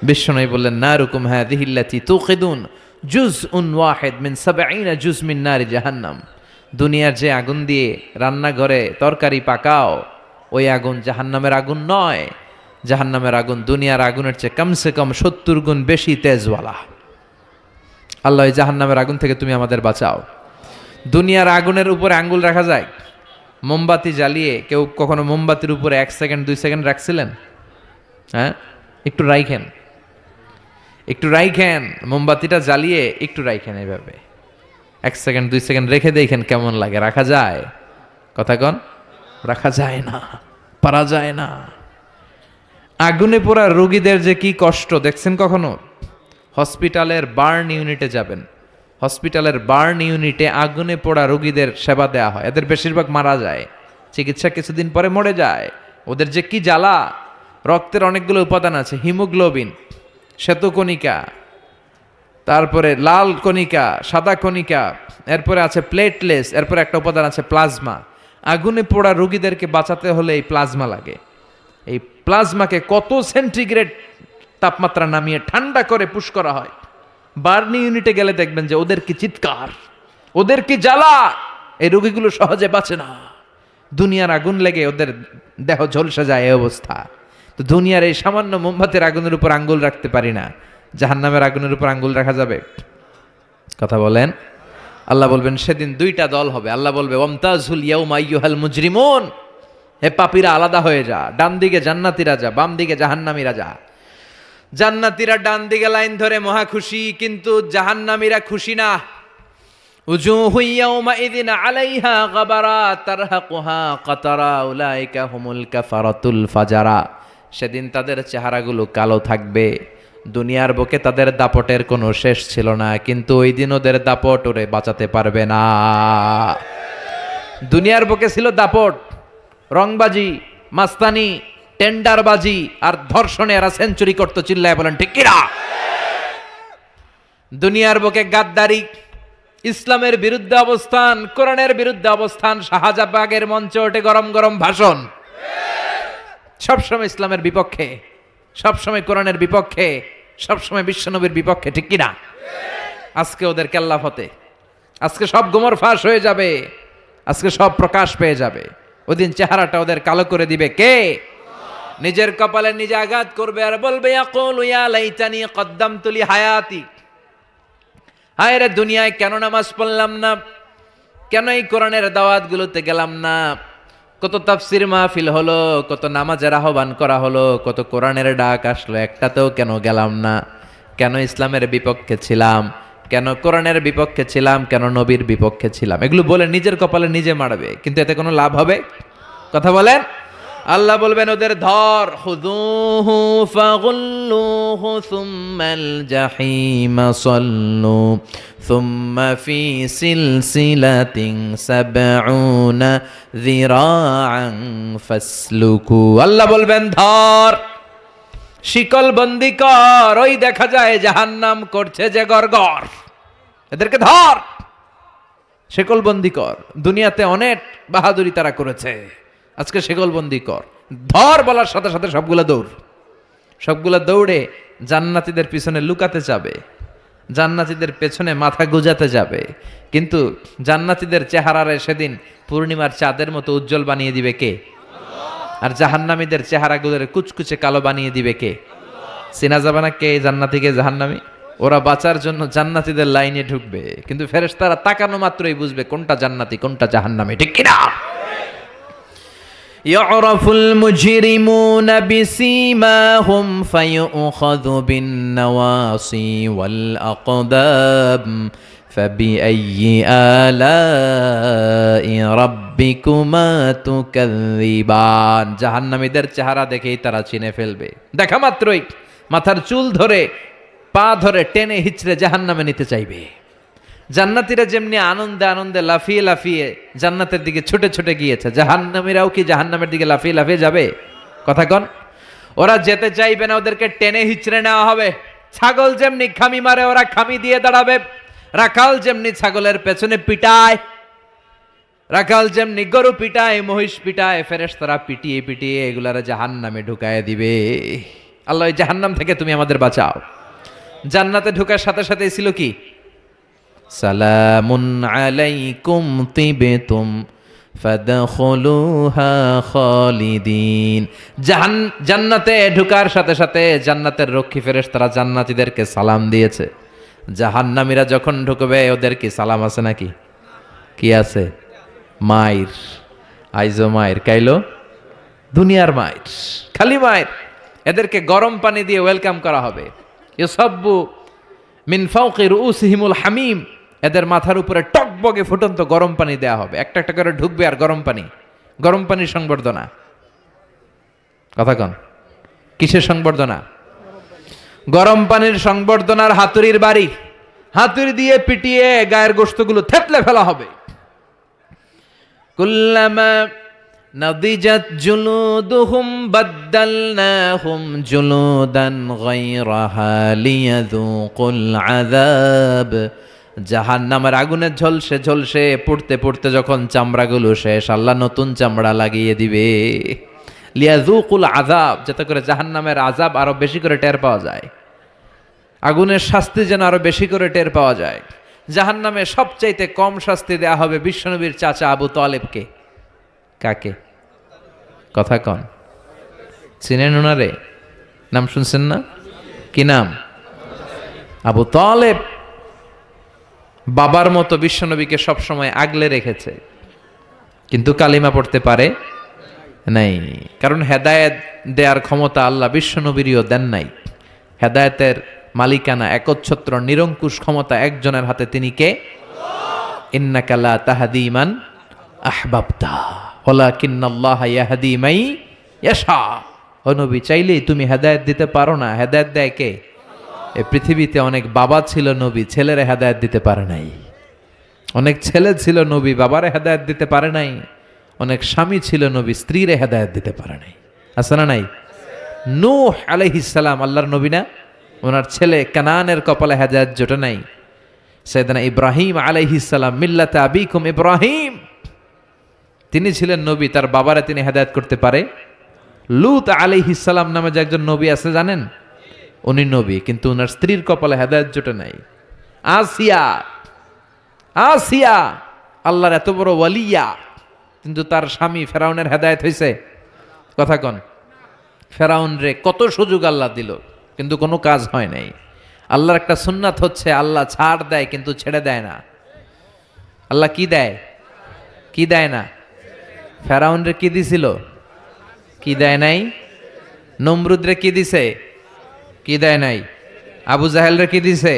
বিশ্বনবী বললেন, নারুকুম হাযিহিল্লাতী তুকিদুন জুজউন ওয়াহিদ মিন ৭০ জুজ মিন নারি জাহান্নাম। দুনিয়ার যে আগুন দিয়ে রান্নাঘরে তরকারি পাকাও, ওই আগুন জাহান্নামের আগুন নয়। জাহান্নামের আগুন দুনিয়ার আগুনের চেয়ে কমসে কম ৭০ গুণ বেশি তেজওয়ালা। আল্লাহ, এই জাহান্নামের আগুন থেকে তুমি আমাদের বাঁচাও। দুনিয়ার আগুনের উপরে আঙ্গুল রাখা যায়? মোমবাতি জ্বালিয়ে কেউ কখনো মোমবাতির উপরে 1 সেকেন্ড 2 সেকেন্ড রাখছিলেন? হ্যাঁ, একটু রাইখেন, একটু রাইখেন, মোমবাতিটা জ্বালিয়ে একটু রাইখেন, এইভাবে 1 সেকেন্ড 2 সেকেন্ড রেখে দেখেন কেমন লাগে। রাখা যায়? কথা কন। রাখা যায় না, পারা যায় না। আগুনে পোড়া রোগীদের যে কি কষ্ট দেখছেন কখনো? হসপিটালের বার্ন ইউনিটে যাবেন, হসপিটালের বার্ন ইউনিটে আগুনে পোড়া রোগীদের সেবা দেওয়া হয়। এদের বেশিরভাগ মারা যায়, চিকিৎসা কিছুদিন পরে মরে যায়। ওদের যে কি জ্বালা। রক্তের অনেকগুলো উপাদান আছে, হিমোগ্লোবিন, শ্বেতকণিকা, তারপরে লাল কণিকা, সাদা কণিকা, এরপরে আছে প্লেটলেস, এরপরে একটা উপাদান আছে প্লাজমা। আগুনে পোড়া রোগীদেরকে বাঁচাতে হলে এই প্লাজমা লাগে। এই প্লাজমাকে কত সেন্টিগ্রেড তাপমাত্রা নামিয়ে ঠান্ডা করে পুশ করা হয়। বার্নি ইউনিটে গেলে দেখবেন যে ওদের কি চিৎকার, ওদের কি জ্বালা। এই রোগীগুলো সহজে বাঁচে না। দুনিয়ার আগুন লেগে ওদের দেহ ঝলসে যায়, এই অবস্থা। তো দুনিয়ার এই সামান্য মোমবাতির আগুনের উপর আঙ্গুল রাখতে পারি না, জাহান্নামের আগুনের উপর আঙ্গুল রাখা যাবে? কথা বলেন। আল্লাহ বলবেন সেদিন 2টা দল হবে। আল্লাহ বলবে, ওয়ামতাজুল ইয়াউমা আইয়ুহাল মুজরিমুন, হে পাপীরা আলাদা হয়ে যা। ডান দিকে জান্নাতীরা যা, বাম দিকে জাহান্নামীরা যা। জান্নাতীরা ডান দিকে লাইন ধরে মহা খুশি, কিন্তু জাহান্নামীরা খুশি না। উজুহু ইয়াউমাইযিন আলাইহা গাবারা তারহাকুহা কাতারা উলাইকা হুমুল কাফারাতুল ফাজারা। সেদিন তাদের চেহারাগুলো কালো থাকবে। দুনিয়ার বুকে তাদের দাপটের কোনো শেষ ছিল না, কিন্তু ওই দিন ওদের দাপট ওরে বাঁচাতে পারবে না। দুনিয়ার বুকে ছিল দাপট, রংবাজি, মাস্তানি, টেন্ডারবাজি আর ধর্ষণে এরা সেঞ্চুরি করতো। চিল্লায় বলেন ঠিক কিনা? দুনিয়ার বুকে গাদ্দারি, ইসলামের বিরুদ্ধে অবস্থান, কোরআনের বিরুদ্ধে অবস্থান, শাহজাবাগের মঞ্চে ওঠে গরম গরম ভাষণ। সবসময় ইসলামের বিপক্ষে, সবসময় কোরআনের বিপক্ষে, সবসময় বিশ্বনবীর বিপক্ষে, ঠিক কিনা? আজকে ওদের কেল্লা ফতে, আজকে সব গোমর ফাঁস হয়ে যাবে, আজকে সব প্রকাশ পেয়ে যাবে। ওদিন চেহারাটা ওদের কালো করে দিবে কে? নিজের কপালে নিজে আঘাত করবে আর বলবে ইয়াকুলু ইয়া লাইতানি কদ্দামতু লি হায়াতি, হায় রে দুনিয়ায় কেন নামাজ পড়লাম না, কেন এই কোরআনের দাওয়াতগুলোতে গেলাম না, কত তাফসির মাহফিল হলো, কত নামাজের আহ্বান করা হলো, কত কোরআনের ডাক আসলো, একটাতেও কেন গেলাম না, কেন ইসলামের বিপক্ষে ছিলাম, কেন কোরআনের বিপক্ষে ছিলাম, কেন নবীর বিপক্ষে ছিলাম, এগুলো বলে নিজের কপালে নিজে মারবে, কিন্তু এতে কোনো লাভ হবে? কথা বলেন। আল্লাহ বলবেন ওদের ধর, খুযূহু ফাগুল্লুহু সুম্মাল জাহিমা সাল্লু সুম্মা ফি সিলসিলাতিন সাবউনা যিরাআন ফাসলুকু। আল্লাহ বলবেন ধর, শিকল বন্দি কর, ওই দেখা যায় জাহান্নাম করছে যে গড়গড়, এদেরকে ধর, শিকল বন্দি কর। দুনিয়াতে অনেক বাহাদুরি তারা করেছে, আজকে শিকলবন্দি কর। ধর বলার সাথে সাথে সবগুলা দৌড়ে জান্নাতীদের পিছনে লুকাতে যাবে, জান্নাতীদের পেছনে মাথা গুজাতে যাবে, কিন্তু জান্নাতীদের চেহারারে সেদিন পূর্ণিমার চাঁদের মতো উজ্জ্বল বানিয়ে দিবে কে? আর জাহান্নামীদের চেহারাগুলোর কুচকুচে কালো বানিয়ে দিবে কে? চেনা যাবে না কে জান্নাতি কে জাহান্নামী। ওরা বাঁচার জন্য জান্নাতীদের লাইনে ঢুকবে, কিন্তু ফেরেশতারা তাকানো মাত্রই বুঝবে কোনটা জান্নাতি কোনটা জাহান্নামী, ঠিক কিনা? يعرف المجرمون بسيماهم فيؤخذ بالنواصي والأقدام فبأي آلاء ربكما تكذبان। জাহান্নামীদের চেহারা দেখেই তারা চিনে ফেলবে, দেখা মাত্রই মাথার চুল ধরে পা ধরে টেনে হিচড়ে জাহান্নামে নিতে চাইবে। জান্নাতীরা যেমনি আনন্দে আনন্দে লাফিয়ে লাফিয়ে জান্নাতের দিকে ছুটে ছুটে গিয়েছে, জাহান্নামীরাও কি জাহান্নামের দিকে লাফিয়ে লাফিয়ে যাবে? কথা কন। ওরা যেতে চাইবে না, ওদেরকে টেনে হিচড়ে নেওয়া হবে। ছাগল যেমনি খামি মারে ওরা খামি দিয়ে দাঁড়াবে, রাখাল যেমনি ছাগলের পেছনে পিটায়, রাখাল যেমনি গরু পিটায়, মহিষ পিটায়, ফেরেশতারা পিটিয়ে পিটিয়ে এগুলারা জাহান্নামে ঢুকায় দিবে। আল্লাহ এই জাহান্নাম থেকে তুমি আমাদের বাঁচাও। জান্নাতে ঢোকার সাথে সাথে ছিল কি? সালামুন আলাইকুম তিবতুম ফাদখুলুহা খালিদিন। জান্নাতে ঢোকার সাথে সাথে জান্নাতের রক্ষী ফেরেশতারা জান্নাতীদেরকে সালাম দিয়েছে। জাহান্নামীরা যখন ঢুকবে ওদের কি সালাম আছে নাকি? কি আছে? মাইর, আইজো মাইর, কাইলো দুনিয়ার মাইর, খালি মাইর। এদেরকে গরম পানি দিয়ে ওয়েলকাম করা হবে। ইউসাব্বু মিন ফাওকি রুউসিহিমুল হামিম, এদের মাথার উপরে টকবগে ফুটন্ত গরম পানি দেয়া হবে। একটা একটা করে ঢুকবে আর গরম পানির সংবর্ধনা। কথা কন, কিসের সংবর্ধনা? গরম পানির সংবর্ধনার হাতুড়ির বাড়ি, হাতুড়ি দিয়ে পিটিয়ে গায়ের গোশতগুলো থেতলে ফেলা হবে। কুল্লামা নাদিজাত জুলুদুহুম বাদদালনাহুম জুলুদান গায়রাহা লিয়াযুকুল আযাব। জাহান্নামের আগুনে ঝলসে ঝলসে পড়তে পড়তে যখন চামড়াগুলো শেষ, আল্লাহ নতুন চামড়া লাগিয়ে দিবে। লিয়াযুকুল আযাব, যাতে করে জাহান্নামের আযাব আরো বেশি করে টের পাওয়া যায়, আগুনের শাস্তি যেন আরো বেশি করে টের পাওয়া যায়। জাহান্নামে সবচাইতে কম শাস্তি দেয়া হবে বিশ্বনবীর চাচা আবু তালেবকে। কাকে? কথা কন, চিনেন ওনারে? নাম শুনছেন না? কি নাম? আবু তালেব। বাবার মতো বিশ্বনবীকে সবসময় আগলে রেখেছে, কিন্তু কালিমা পড়তে পারে নাই, কারণ হেদায়েত দেওয়ার ক্ষমতা আল্লাহ বিশ্বনবীরও দেন নাই। হেদায়েতের মালিকানা, একচ্ছত্র নিরঙ্কুশ ক্ষমতা একজনের হাতে, তিনি কে? ইন্নাকা লা তাহদি মান আহবাবতা ওয়ালাকিন্নাল্লাহা ইয়াহদি মান ইয়াশা। ও নবী, চাইলেই তুমি হেদায়েত দিতে পারো না, হেদায়েত দেয় কে? এই পৃথিবীতে অনেক বাবা ছিল নবী, ছেলেরে হেদায়েত দিতে পারে নাই। অনেক ছেলে ছিল নবী, বাবারে হেদায়েত দিতে পারে নাই। অনেক স্বামী ছিল নবী, স্ত্রীরে হেদায়েত দিতে পারে নাই। আছে না নাই? নূহ আলাইহিস সালাম আল্লাহর নবী না? ওনার ছেলে কানানের কপালে হেদায়েত জোটে নাই। সাইয়েদনা ইব্রাহিম আলাইহিস সালাম, মিল্লাতে আবিকুম ইব্রাহিম, তিনি ছিলেন নবী, তার বাবারে তিনি হেদায়েত করতে পারে লূত আলাইহিস সালাম নামে যে একজন নবী আছে জানেন? উনি নবী, কিন্তু ওনার স্ত্রীর কপালে হেদায়েত জোটে নাই। আসিয়া, আসিয়া আল্লাহর এত বড় ওয়ালিয়া, কিন্তু তার স্বামী ফেরাউনের হেদায়েত হয়েছে? কথা কন। ফেরাউন রে কত সুযোগ আল্লাহ দিল, কিন্তু কোনো কাজ হয় নাই। আল্লাহর একটা সুন্নাত হচ্ছে আল্লাহ ছাড় দেয় কিন্তু ছেড়ে দেয় না। আল্লাহ কি দেয়? কি দেয় না? ফেরাউন রে কি দিছিল? কি দেয় নাই? নমরুদ রে কি দিছে? কি দেয় নাই? আবু জাহেল রে কি দিছে?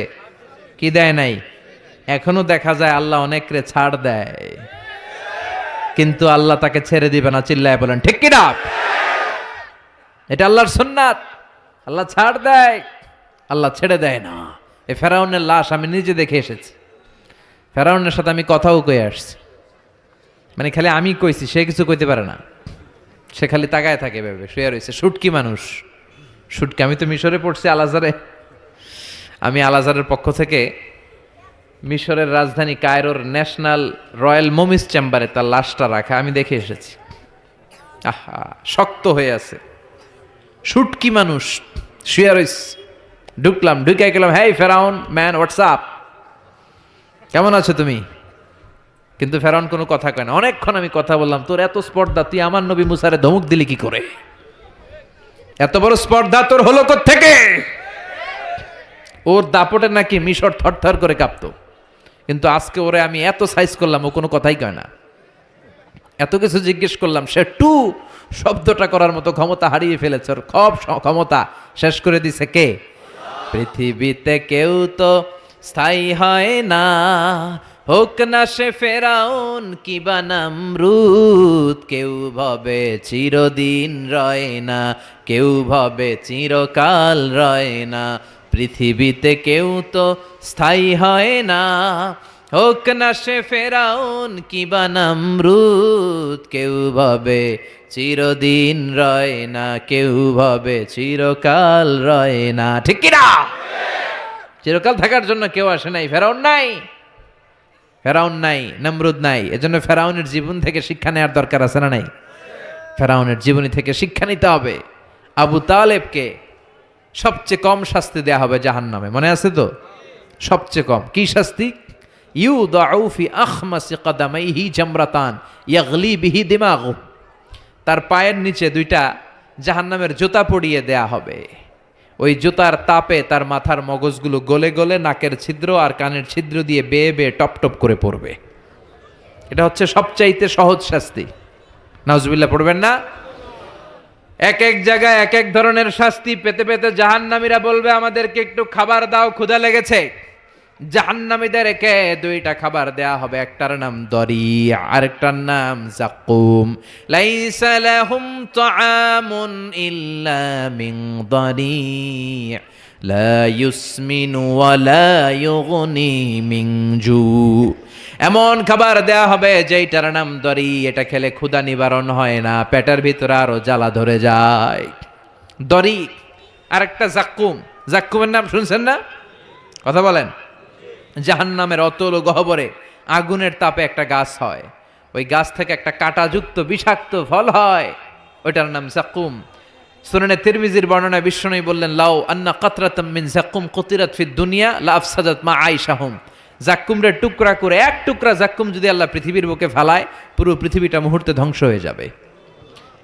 কি দেয় নাই? এখনো দেখা যায় আল্লাহ অনেক রে ছাড় দেয়, কিন্তু আল্লাহ তাকে ছেড়ে দিবে না। চিল্লায় বলেন ঠিক কি না? এটা আল্লাহর সুন্নাত। আল্লাহ ছাড় দেয়, আল্লাহ ছেড়ে দেয় না। এই ফেরাউনের লাশ আমি নিজে দেখে এসেছি। ফেরাউনের সাথে আমি কথাও কয়ে আসছি, মানে খালি আমি কইছি, সে কিছু কইতে পারে না। সে খালি তাকায় থাকে, ভেবে শুয়ে রয়েছে। শুটকি মানুষ, শুটকি। আমি তো মিশরে পড়ছি, আল আজহারে। আমি আল আজহারের পক্ষ থেকে মিশরের রাজধানী কায়রোর ন্যাশনাল রয়্যাল মমিস চেম্বারে তার লাশটা রাখা আমি দেখে এসেছি। আহা, শক্ত হয়ে আছে, শুটকি মানুষ শুয়ে রয়েছে। ঢুকলাম, ঢুকে গেলাম, হেই ফেরাউন ম্যান, হোয়াটসঅ্যাপ, কেমন আছো তুমি? কিন্তু ফেরাউন কোনো কথা কয় না। অনেকক্ষণ আমি কথা বললাম, তোর এত স্পর্ধা, তুই আমার নবী মুসারে ধমক দিলি কি করে? এত বড় স্পর্ধা তোর হলো কোত্থেকে? ওর দাপটে নাকি মিশর থরথর করে কাঁপতো, কিন্তু আজকে ওরে আমি এত সাইজ করলাম, ও কোনো কথাই কয় না। এত কিছু জিজ্ঞেস করলাম, সে টু শব্দটা করার মতো ক্ষমতা হারিয়ে ফেলেছে। ওর ক্ষমতা শেষ করে দিছে কে? পৃথিবীতে কেউ তো স্থায়ী হয় না, হোক না সে ফেরাউন কিবা নমরুদ। কেউ ভাবে চিরদিন রয় না, কেউ ভাবে চিরকাল রয় না। পৃথিবীতে কেউ তো স্থায়ী হয় না, হোক না সে ফেরাউন কিবা নমরুদ। কেউ ভাবে চিরদিন রয় না, কেউ ভাবে চিরকাল রয় না। ঠিক কি না? চিরকাল থাকার জন্য কেউ আসে নাই। ফেরাউন নাই, ফেরাউন নাই, নমরুদ নাই। এজন্য ফেরাউনের জীবন থেকে শিক্ষা নেওয়ার দরকার আছে না নাই? ফেরাউনের জীবনী থেকে শিক্ষা নিতে হবে। আবু তালেবকে সবচেয়ে কম শাস্তি দেয়া হবে জাহান্নামে, মনে আছে তো? সবচেয়ে কম কি শাস্তি? ইউদাউ ফি আখমাসি কদামাইহি জামরাতান ইয়াগলি বিহি দিমাগু। তার পায়ের নিচে দুইটা জাহান্নামের জুতা পরিয়ে দেয়া হবে। ওই জুতার তাপে তার মাথার মগজগুলো গলে গলে নাকের ছিদ্র আর কানের ছিদ্র দিয়ে বেয়ে বেয়ে টপ টপ করে পড়বে। এটা হচ্ছে সবচাইতে সহজ শাস্তি। নাউজুবিল্লাহ পড়বেন না? এক এক জায়গায় এক এক ধরনের শাস্তি পেতে পেতে জাহান্নামীরা বলবে, আমাদেরকে একটু খাবার দাও, ক্ষুধা লেগেছে। জাহান্নামীদেরকে দুইটা খাবার দেয়া হবে, একটার নাম দরি, আরেকটার নাম জাকুম। লাইসা লাহুম তাআমুন ইল্লা মিন দরি লা ইউসমিনু ওয়া লা ইউগনি মিন জু। এমন খাবার দেয়া হবে যেটার নাম দরি, এটা খেলে ক্ষুধা নিবারণ হয় না, পেটের ভিতরে আরো জ্বালা ধরে যায়। দরি। আরেকটা জাকুম। জাকুমের নাম শুনছেন না? কথা বলেন। জাহান্নামের অতল গহ্বরে আগুনের তাপে একটা গাছ হয়, ওই গাছ থেকে একটা কাঁটাযুক্ত বিষাক্ত ফল হয়, ওইটার নাম জাকুম। সুনানে তিরমিজির বর্ণনায় বিশ্বনবী বললেন, লাউ আন্না কাতরাতাম মিন জাকুম কুতিরাত ফিদ দুনিয়া লা আফসাদাত মা আইশাহুম। জাকুমরে টুকরা করে, এক টুকরা জাকুম যদি আল্লাহ পৃথিবীর বুকে ফেলায়, পুরো পৃথিবীটা মুহূর্তে ধ্বংস হয়ে যাবে।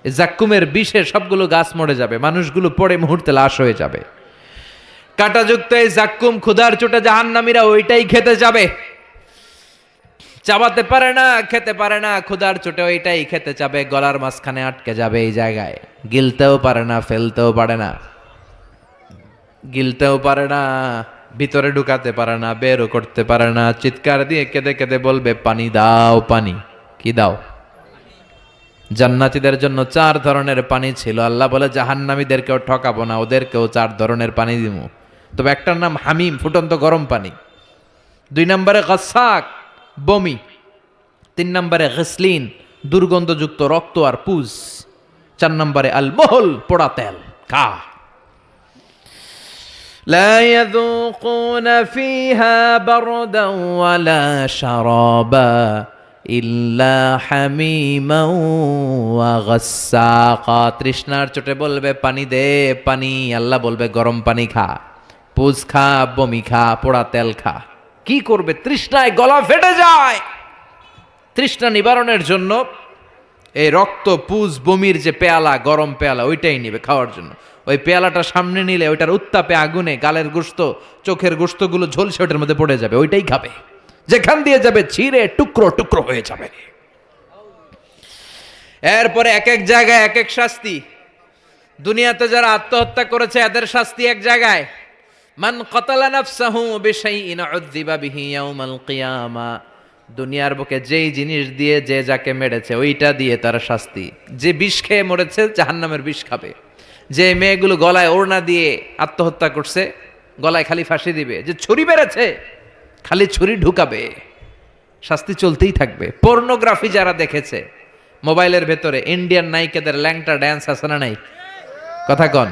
এই জাকুমের বিষে সবগুলো গাছ মরে যাবে, মানুষগুলো পড়ে মুহূর্তে লাশ হয়ে যাবে। কাঁটাযুক্ত এই জাক্কুম ক্ষুধার চোটে জাহান্নামীরা ওইটাই খেতে যাবে। চাবাতে পারে না, খেতে পারে না, ক্ষুধার চোটে ওইটাই খেতে যাবে, গলার মাঝখানে আটকে যাবে এই জায়গায়। গিলতেও পারে না, ফেলতেও পারে না, গিলতেও পারে না, ভিতরে ঢুকাতে পারে না, বেরও করতে পারে না। চিৎকার দিয়ে কেঁদে কেঁদে বলবে, পানি দাও, পানি। কি দাও? জান্নাতীদের জন্য 4 ধরনের পানি ছিল। আল্লাহ বলে, জাহান্নামীদেরকেও ঠকাবো না, ওদেরকেও 4 ধরনের পানি দিমু। তবে একটার নাম হামিম, ফুটন্ত গরম পানি। 2 নম্বরে গাসাক, বমি। 3 নম্বরে গসলিন, দুর্গন্ধযুক্ত রক্ত আর পুজ। 4 নম্বরে আল মহল, পোড়া তেল। খা। লা ইয়াযুকুনা ফিহা বারদান ওয়ালা শারাবা ইল্লা হামিমাও ওয়া গাসসাকা, তৃষ্ণার চোটে বলবে পানি দে পানি, আল্লাহ বলবে গরম পানি খা, পুজ খা, বমি খা, পোড়া তেল খা। কি করবে? তৃষ্ণায় গলা ফেটে যায়। তৃষ্ণা নিবারণের জন্য এই রক্ত পুজ বমির যে পেয়ালা, গরম পেয়ালা, ওইটাই নিবে খাওয়ার জন্য। ওই পেয়ালাটা সামনে নিলে ওইটার উত্তাপে আগুনে গালের গোশত, চোখের গোশতগুলো ঝলসে ওটার মধ্যে পড়ে যাবে, ওইটাই খাবে। যেখান দিয়ে যাবে ছিঁড়ে টুকরো টুকরো হয়ে যাবে। এরপরে এক এক জায়গায় এক এক শাস্তি। দুনিয়াতে যারা আত্মহত্যা করেছে এদের শাস্তি এক জায়গায়। মান কাতালা নাফসাহু বিশাইইন উযযিবা বিহি ইয়াউমাল কিয়ামা, দুনিয়ার বুকে যেই জিনিস দিয়ে যে যাকে মেরেছে ওইটা দিয়ে তার শাস্তি। যে বিষ খেয়ে মরেছে জাহান্নামের বিষ খাবে। যে মেয়েগুলো গলায় ওড়না দিয়ে আত্মহত্যা করছে গলায় খালি ফাঁসি দিবে। যে ছুরি মেরেছে খালি ছুরি ঢুকাবে। শাস্তি চলতেই থাকবে। পর্নোগ্রাফি যারা দেখেছে মোবাইলের ভেতরে, ইন্ডিয়ান নায়িকাদের ল্যাংটা ড্যান্স আছে না নাই? কথা কন।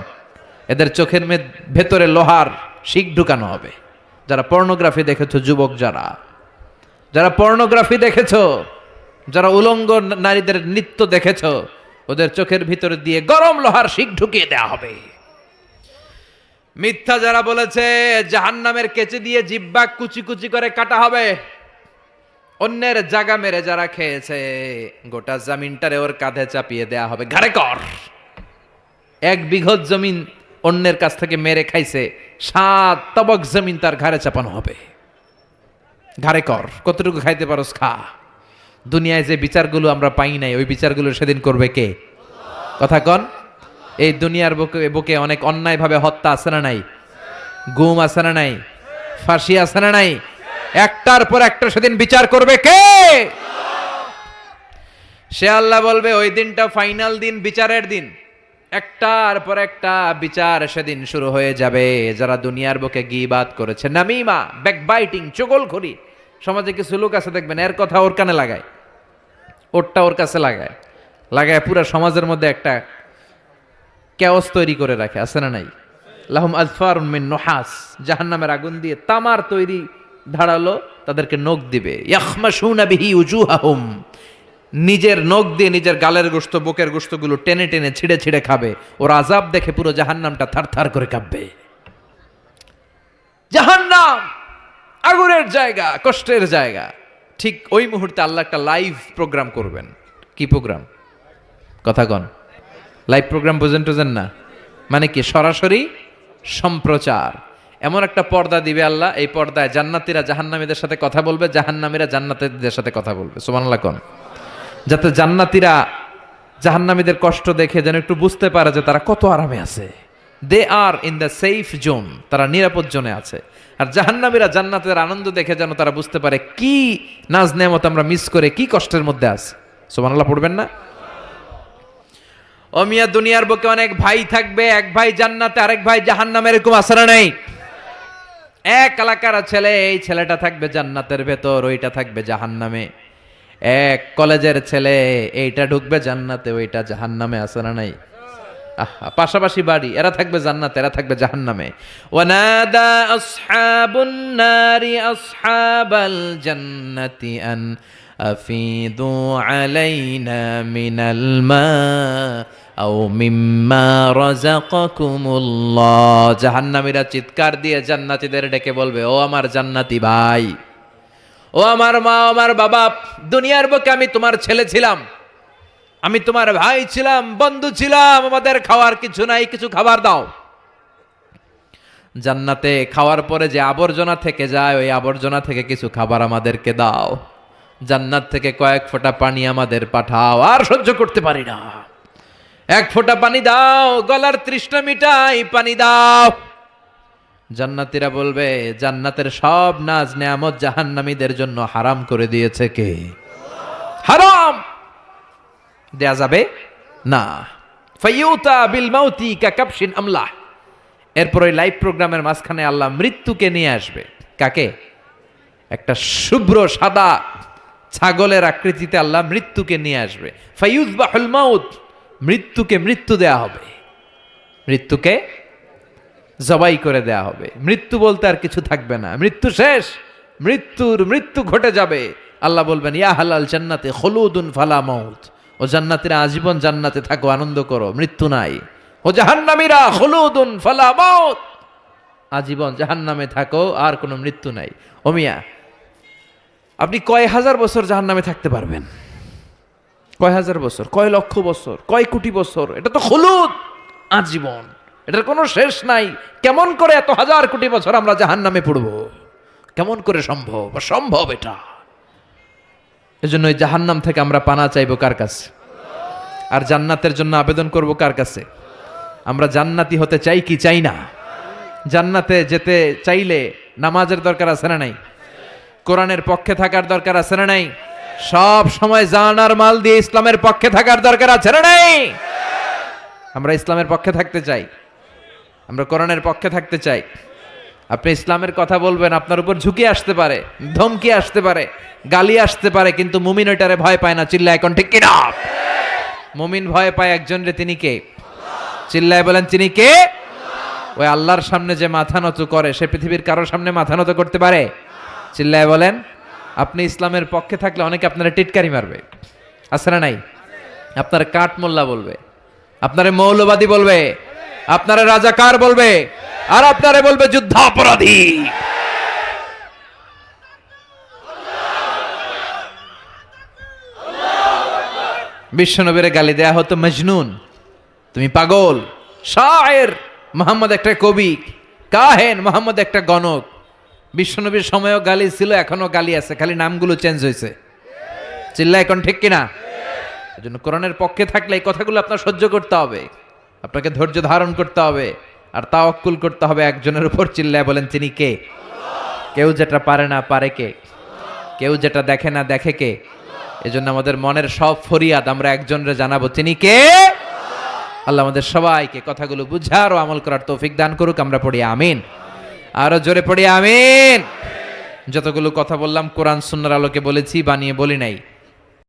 এদের চোখের ভেতরে লোহার শিক ঢুকানো হবে। যারা পর্নোগ্রাফি দেখেছো, যুবক যারা পর্নোগ্রাফি দেখেছো, যারা উলঙ্গ নারীদের নৃত্য দেখেছো, ওদের চোখের ভিতরে দিয়ে গরম লোহার শিক ঢুকিয়ে দেওয়া হবে। মিথ্যা যারা বলেছে জাহান্নামের কেচি দিয়ে জিহ্বা কুচি কুচি করে কাটা হবে। অন্যের জায়গা মেরে যারা খেয়েছে গোটা জমিনটারে ওর কাঁধে চাপিয়ে দেয়া হবে। ঘাড়ে কর। 1 বিঘত জমিন অন্যের কাছ থেকে মেরে খাইছে, 7 তবক জমিন তার ঘাড়ে চাপানো হবে। ঘাড়ে কর, কতটুকু খাইতে পারোস খা। দুনিয়ায় যে বিচারগুলো আমরা পাই নাই ওই বিচারগুলো সেদিন করবে কে? কথা কন। এই দুনিয়ার বুকে অনেক অন্যায়ভাবে হত্যা আছে না নাই? গুম আছে না নাই? ফাঁসি আছে না নাই? একটার পর একটা সেদিন বিচার করবে কে? সে আল্লাহ বলবে ওই দিনটা ফাইনাল দিন, বিচারের দিন। একটার পর একটা বিচার সেদিন শুরু হয়ে যাবে। যারা দুনিয়ার বুকে গীবাত করেছে, নামিমা, ব্যাকবাইটিং, চগলখড়ি। সমাজে কিছু লোক আছে দেখবেন এর কথা ওর কানে লাগায়, ওরটা ওর কাছে লাগায় পুরো সমাজের মধ্যে একটা ক্যাওস তৈরি করে রাখে, আছে না নাই? লাহুম আযফারুন মিন নুহাস, জাহান্নামের আগুন দিয়ে তামার তৈরি ধারালো তাদেরকে নখ দিবে। ইয়াখমাশুনা বিহি উজুহাহুম, নিজের নখ দিয়ে নিজের গালের গোশত, বুকের গোশতগুলো টেনে টেনে ছিঁড়ে ছিঁড়ে খাবে। ওর আযাব দেখে পুরো জাহান্নামটা থারথার করে কাঁপবে। জাহান্নাম আগুনের জায়গা, কষ্টের জায়গা। ঠিক ওই মুহূর্তে আল্লাহ একটা লাইভ প্রোগ্রাম করবেন। কি প্রোগ্রাম? কথা কন। লাইভ প্রোগ্রাম বুঝেন না? মানে কি? সরাসরি সম্প্রচার। এমন একটা পর্দা দিবে আল্লাহ, এই পর্দায় জান্নাতীরা জাহান্নামীদের সাথে কথা বলবে, জাহান্নামীরা জান্নাতীদের সাথে কথা বলবে। সুবহানাল্লাহ কোন, যাতে জান্নাতীরা জাহান্নামীদের কষ্ট দেখে যেন একটু বুঝতে পারে যে তারা কত আরামে আছে। দে আর ইন দ্য সেফ জোন, তারা নিরাপদ জোনে আছে। আর জাহান্নামীরা জান্নাতের আনন্দ দেখে যেন তারা বুঝতে পারে কি নাজ নেয়ামত আমরা মিস করে কি কষ্টের মধ্যে আছে। সুবহানাল্লাহ পড়বেন না? ও মিয়া, দুনিয়ার বুকে অনেক ভাই থাকবে, এক ভাই জান্নাতে আরেক ভাই জাহান্নামে, এরকম আছে না নাই? এক এলাকার ছেলে, এই ছেলেটা থাকবে জান্নাতের ভেতর, ওইটা থাকবে জাহান্নামে। এক কলেজের ছেলে, এইটা ঢুকবে জান্নাতে, ওইটা জাহান্নামে, আছে না নাই? পাশাপাশি বাড়ি, এরা থাকবে জান্নাতে, এরা থাকবে জাহান্নামে। ওয়ানাদা আসহাবুন নারি আসহাবাল জান্নাতি আন আফিদু আলাইনা মিনাল মা আও মিম্মা রাযাকাকুমুল্লাহ। জাহান্নামীরা চিৎকার দিয়ে জান্নাতীদের ডেকে বলবে, ও আমার জান্নাতি ভাই, ও আমার মা, আমার বাবা, দুনিয়ার বুকে আমি তোমার ছেলে ছিলাম, আমি তোমার ভাই ছিলাম, বন্ধু ছিলাম, আমাদের খাওয়ার কিছু নাই, কিছু খাবার দাও। জান্নাতে খাওয়ার পরে যে আবর্জনা থেকে যায়, ওই আবর্জনা থেকে কিছু খাবার আমাদেরকে দাও। জান্নাত থেকে কয়েক ফোঁটা পানি আমাদের পাঠাও, আর সহ্য করতে পারি না। 1 ফোঁটা পানি দাও, গলার তৃষ্ণা মিটাই, পানি দাও। জান্নাতীরা বলবে, জান্নাতের সব নাজ নেয়ামত জাহান্নামীদের জন্য হারাম করে দিয়েছে কে? হারাম দেয়া যাবে না। ফাইয়ুতা বিল মাউতি কাকাবশিন আমলাহ। এরপর ওই লাইভ প্রোগ্রামের মাঝখানে আল্লাহ মৃত্যুকে নিয়ে আসবে। কাকে? একটা শুভ্র সাদা ছাগলের আকৃতিতে আল্লাহ মৃত্যুকে নিয়ে আসবে। ফাইয়ুযবাহুল মাউত, মৃত্যুকে মৃত্যু দেয়া হবে, মৃত্যুকে জবাই করে দেয়া হবে। মৃত্যু বলতে আর কিছু থাকবে না, মৃত্যু শেষ, মৃত্যু ঘটে যাবে। আল্লাহ বলবেন ইয়া হালাল জান্নাতে খুলুদুন ফালা মাউত, ও জান্নাতীরা আজীবন জান্নাতে থাকো, আনন্দ করো, মৃত্যু নাই। ও জাহান্নামীরা খুলুদুন ফালা মাউত, আজীবন জাহান্নামে থাকো, আর কোনো মৃত্যু নাই। ও মিয়া, আপনি কয় হাজার বছর জাহান্নামে থাকতে পারবেন? কয় হাজার বছর, কয় লক্ষ বছর, কয় কোটি বছর? এটা তো খুলুদ, আজীবন, এটার কোনো শেষ নাই। কেমন করে এত হাজার কোটি বছর আমরা জাহান্নামে পড়ব? কেমন করে সম্ভব? অসম্ভব এটা। এজন্য ওই জাহান্নাম থেকে আমরা পানা চাইবো কার কাছে? আর জান্নাতের জন্য আবেদন করব কার কাছে? আমরা জান্নাতি হতে চাই কি চাই না? জান্নাতে যেতে চাইলে নামাজের দরকার আছে না নাই? কোরআনের পক্ষে থাকার দরকার আছে না নাই? সব সময় জান আর মাল দিয়ে ইসলামের পক্ষে থাকার দরকার আছে না নাই? আমরা ইসলামের পক্ষে থাকতে চাই, আমরা কোরআনের পক্ষে থাকতে চাই। আপনি ইসলামের কথা বলবেন, আপনার উপর ঝুঁকি আসতে পারে, ধমকি আসতে পারে, গালি আসতে পারে, কিন্তু মুমিন ওইটারে ভয় পায় না। চিল্লায় এখন ঠিক কিনা? মুমিন ভয় পায় একজন রে, তিনি কে? চিল্লায় বলেন তিনি কে? ওই আল্লাহর সামনে যে মাথা নত করে, সে পৃথিবীর কারোর সামনে মাথা নত করতে পারে? চিল্লায় বলেন। আপনি ইসলামের পক্ষে থাকলে অনেকে আপনারা টিটকারি মারবে, আছে না নাই? আপনারা কাঠ মোল্লা বলবে, আপনারা মৌলবাদী বলবে, আপনারা রাজাকার বলবে, আর আপনারা বলবে যুদ্ধাপরাধী। বিশ্বনবীরে গালি দেয়া হতো মজনুন, তুমি পাগল। শায়ের মোহাম্মদ একটা কবি, কাহেন মোহাম্মদ একটা গণক। বিশ্বনবীর সময়ও গালি ছিল, এখনো গালি আছে, খালি নামগুলো চেঞ্জ হয়েছে। চিল্লা এখন ঠিক কিনা? এজন্য কোরআনের পক্ষে থাকলে এই কথাগুলো আপনার সহ্য করতে হবে, আপনাকে ধৈর্য ধারণ করতে হবে, আর তাওয়াক্কুল করতে হবে একজনের উপর। চিল্লায় বলেন তিনি কে? কেউ যেটা পারে না পারে কে? কেউ যেটা দেখে না দেখে কে? এজন্য আমাদের মনের সব ফরিয়াদ আমরা একজনরে জানাবো, তিনি কে? আল্লাহ আমাদের সবাইকে কথাগুলো বুঝার ও আমল করার তৌফিক দান করুক। আমরা পড়ি আমিন, আরো জোরে পড়ি আমিন। যতগুলো কথা বললাম কোরআন সুন্নাহর আলোকে বলেছি, বানিয়ে বলি নাই।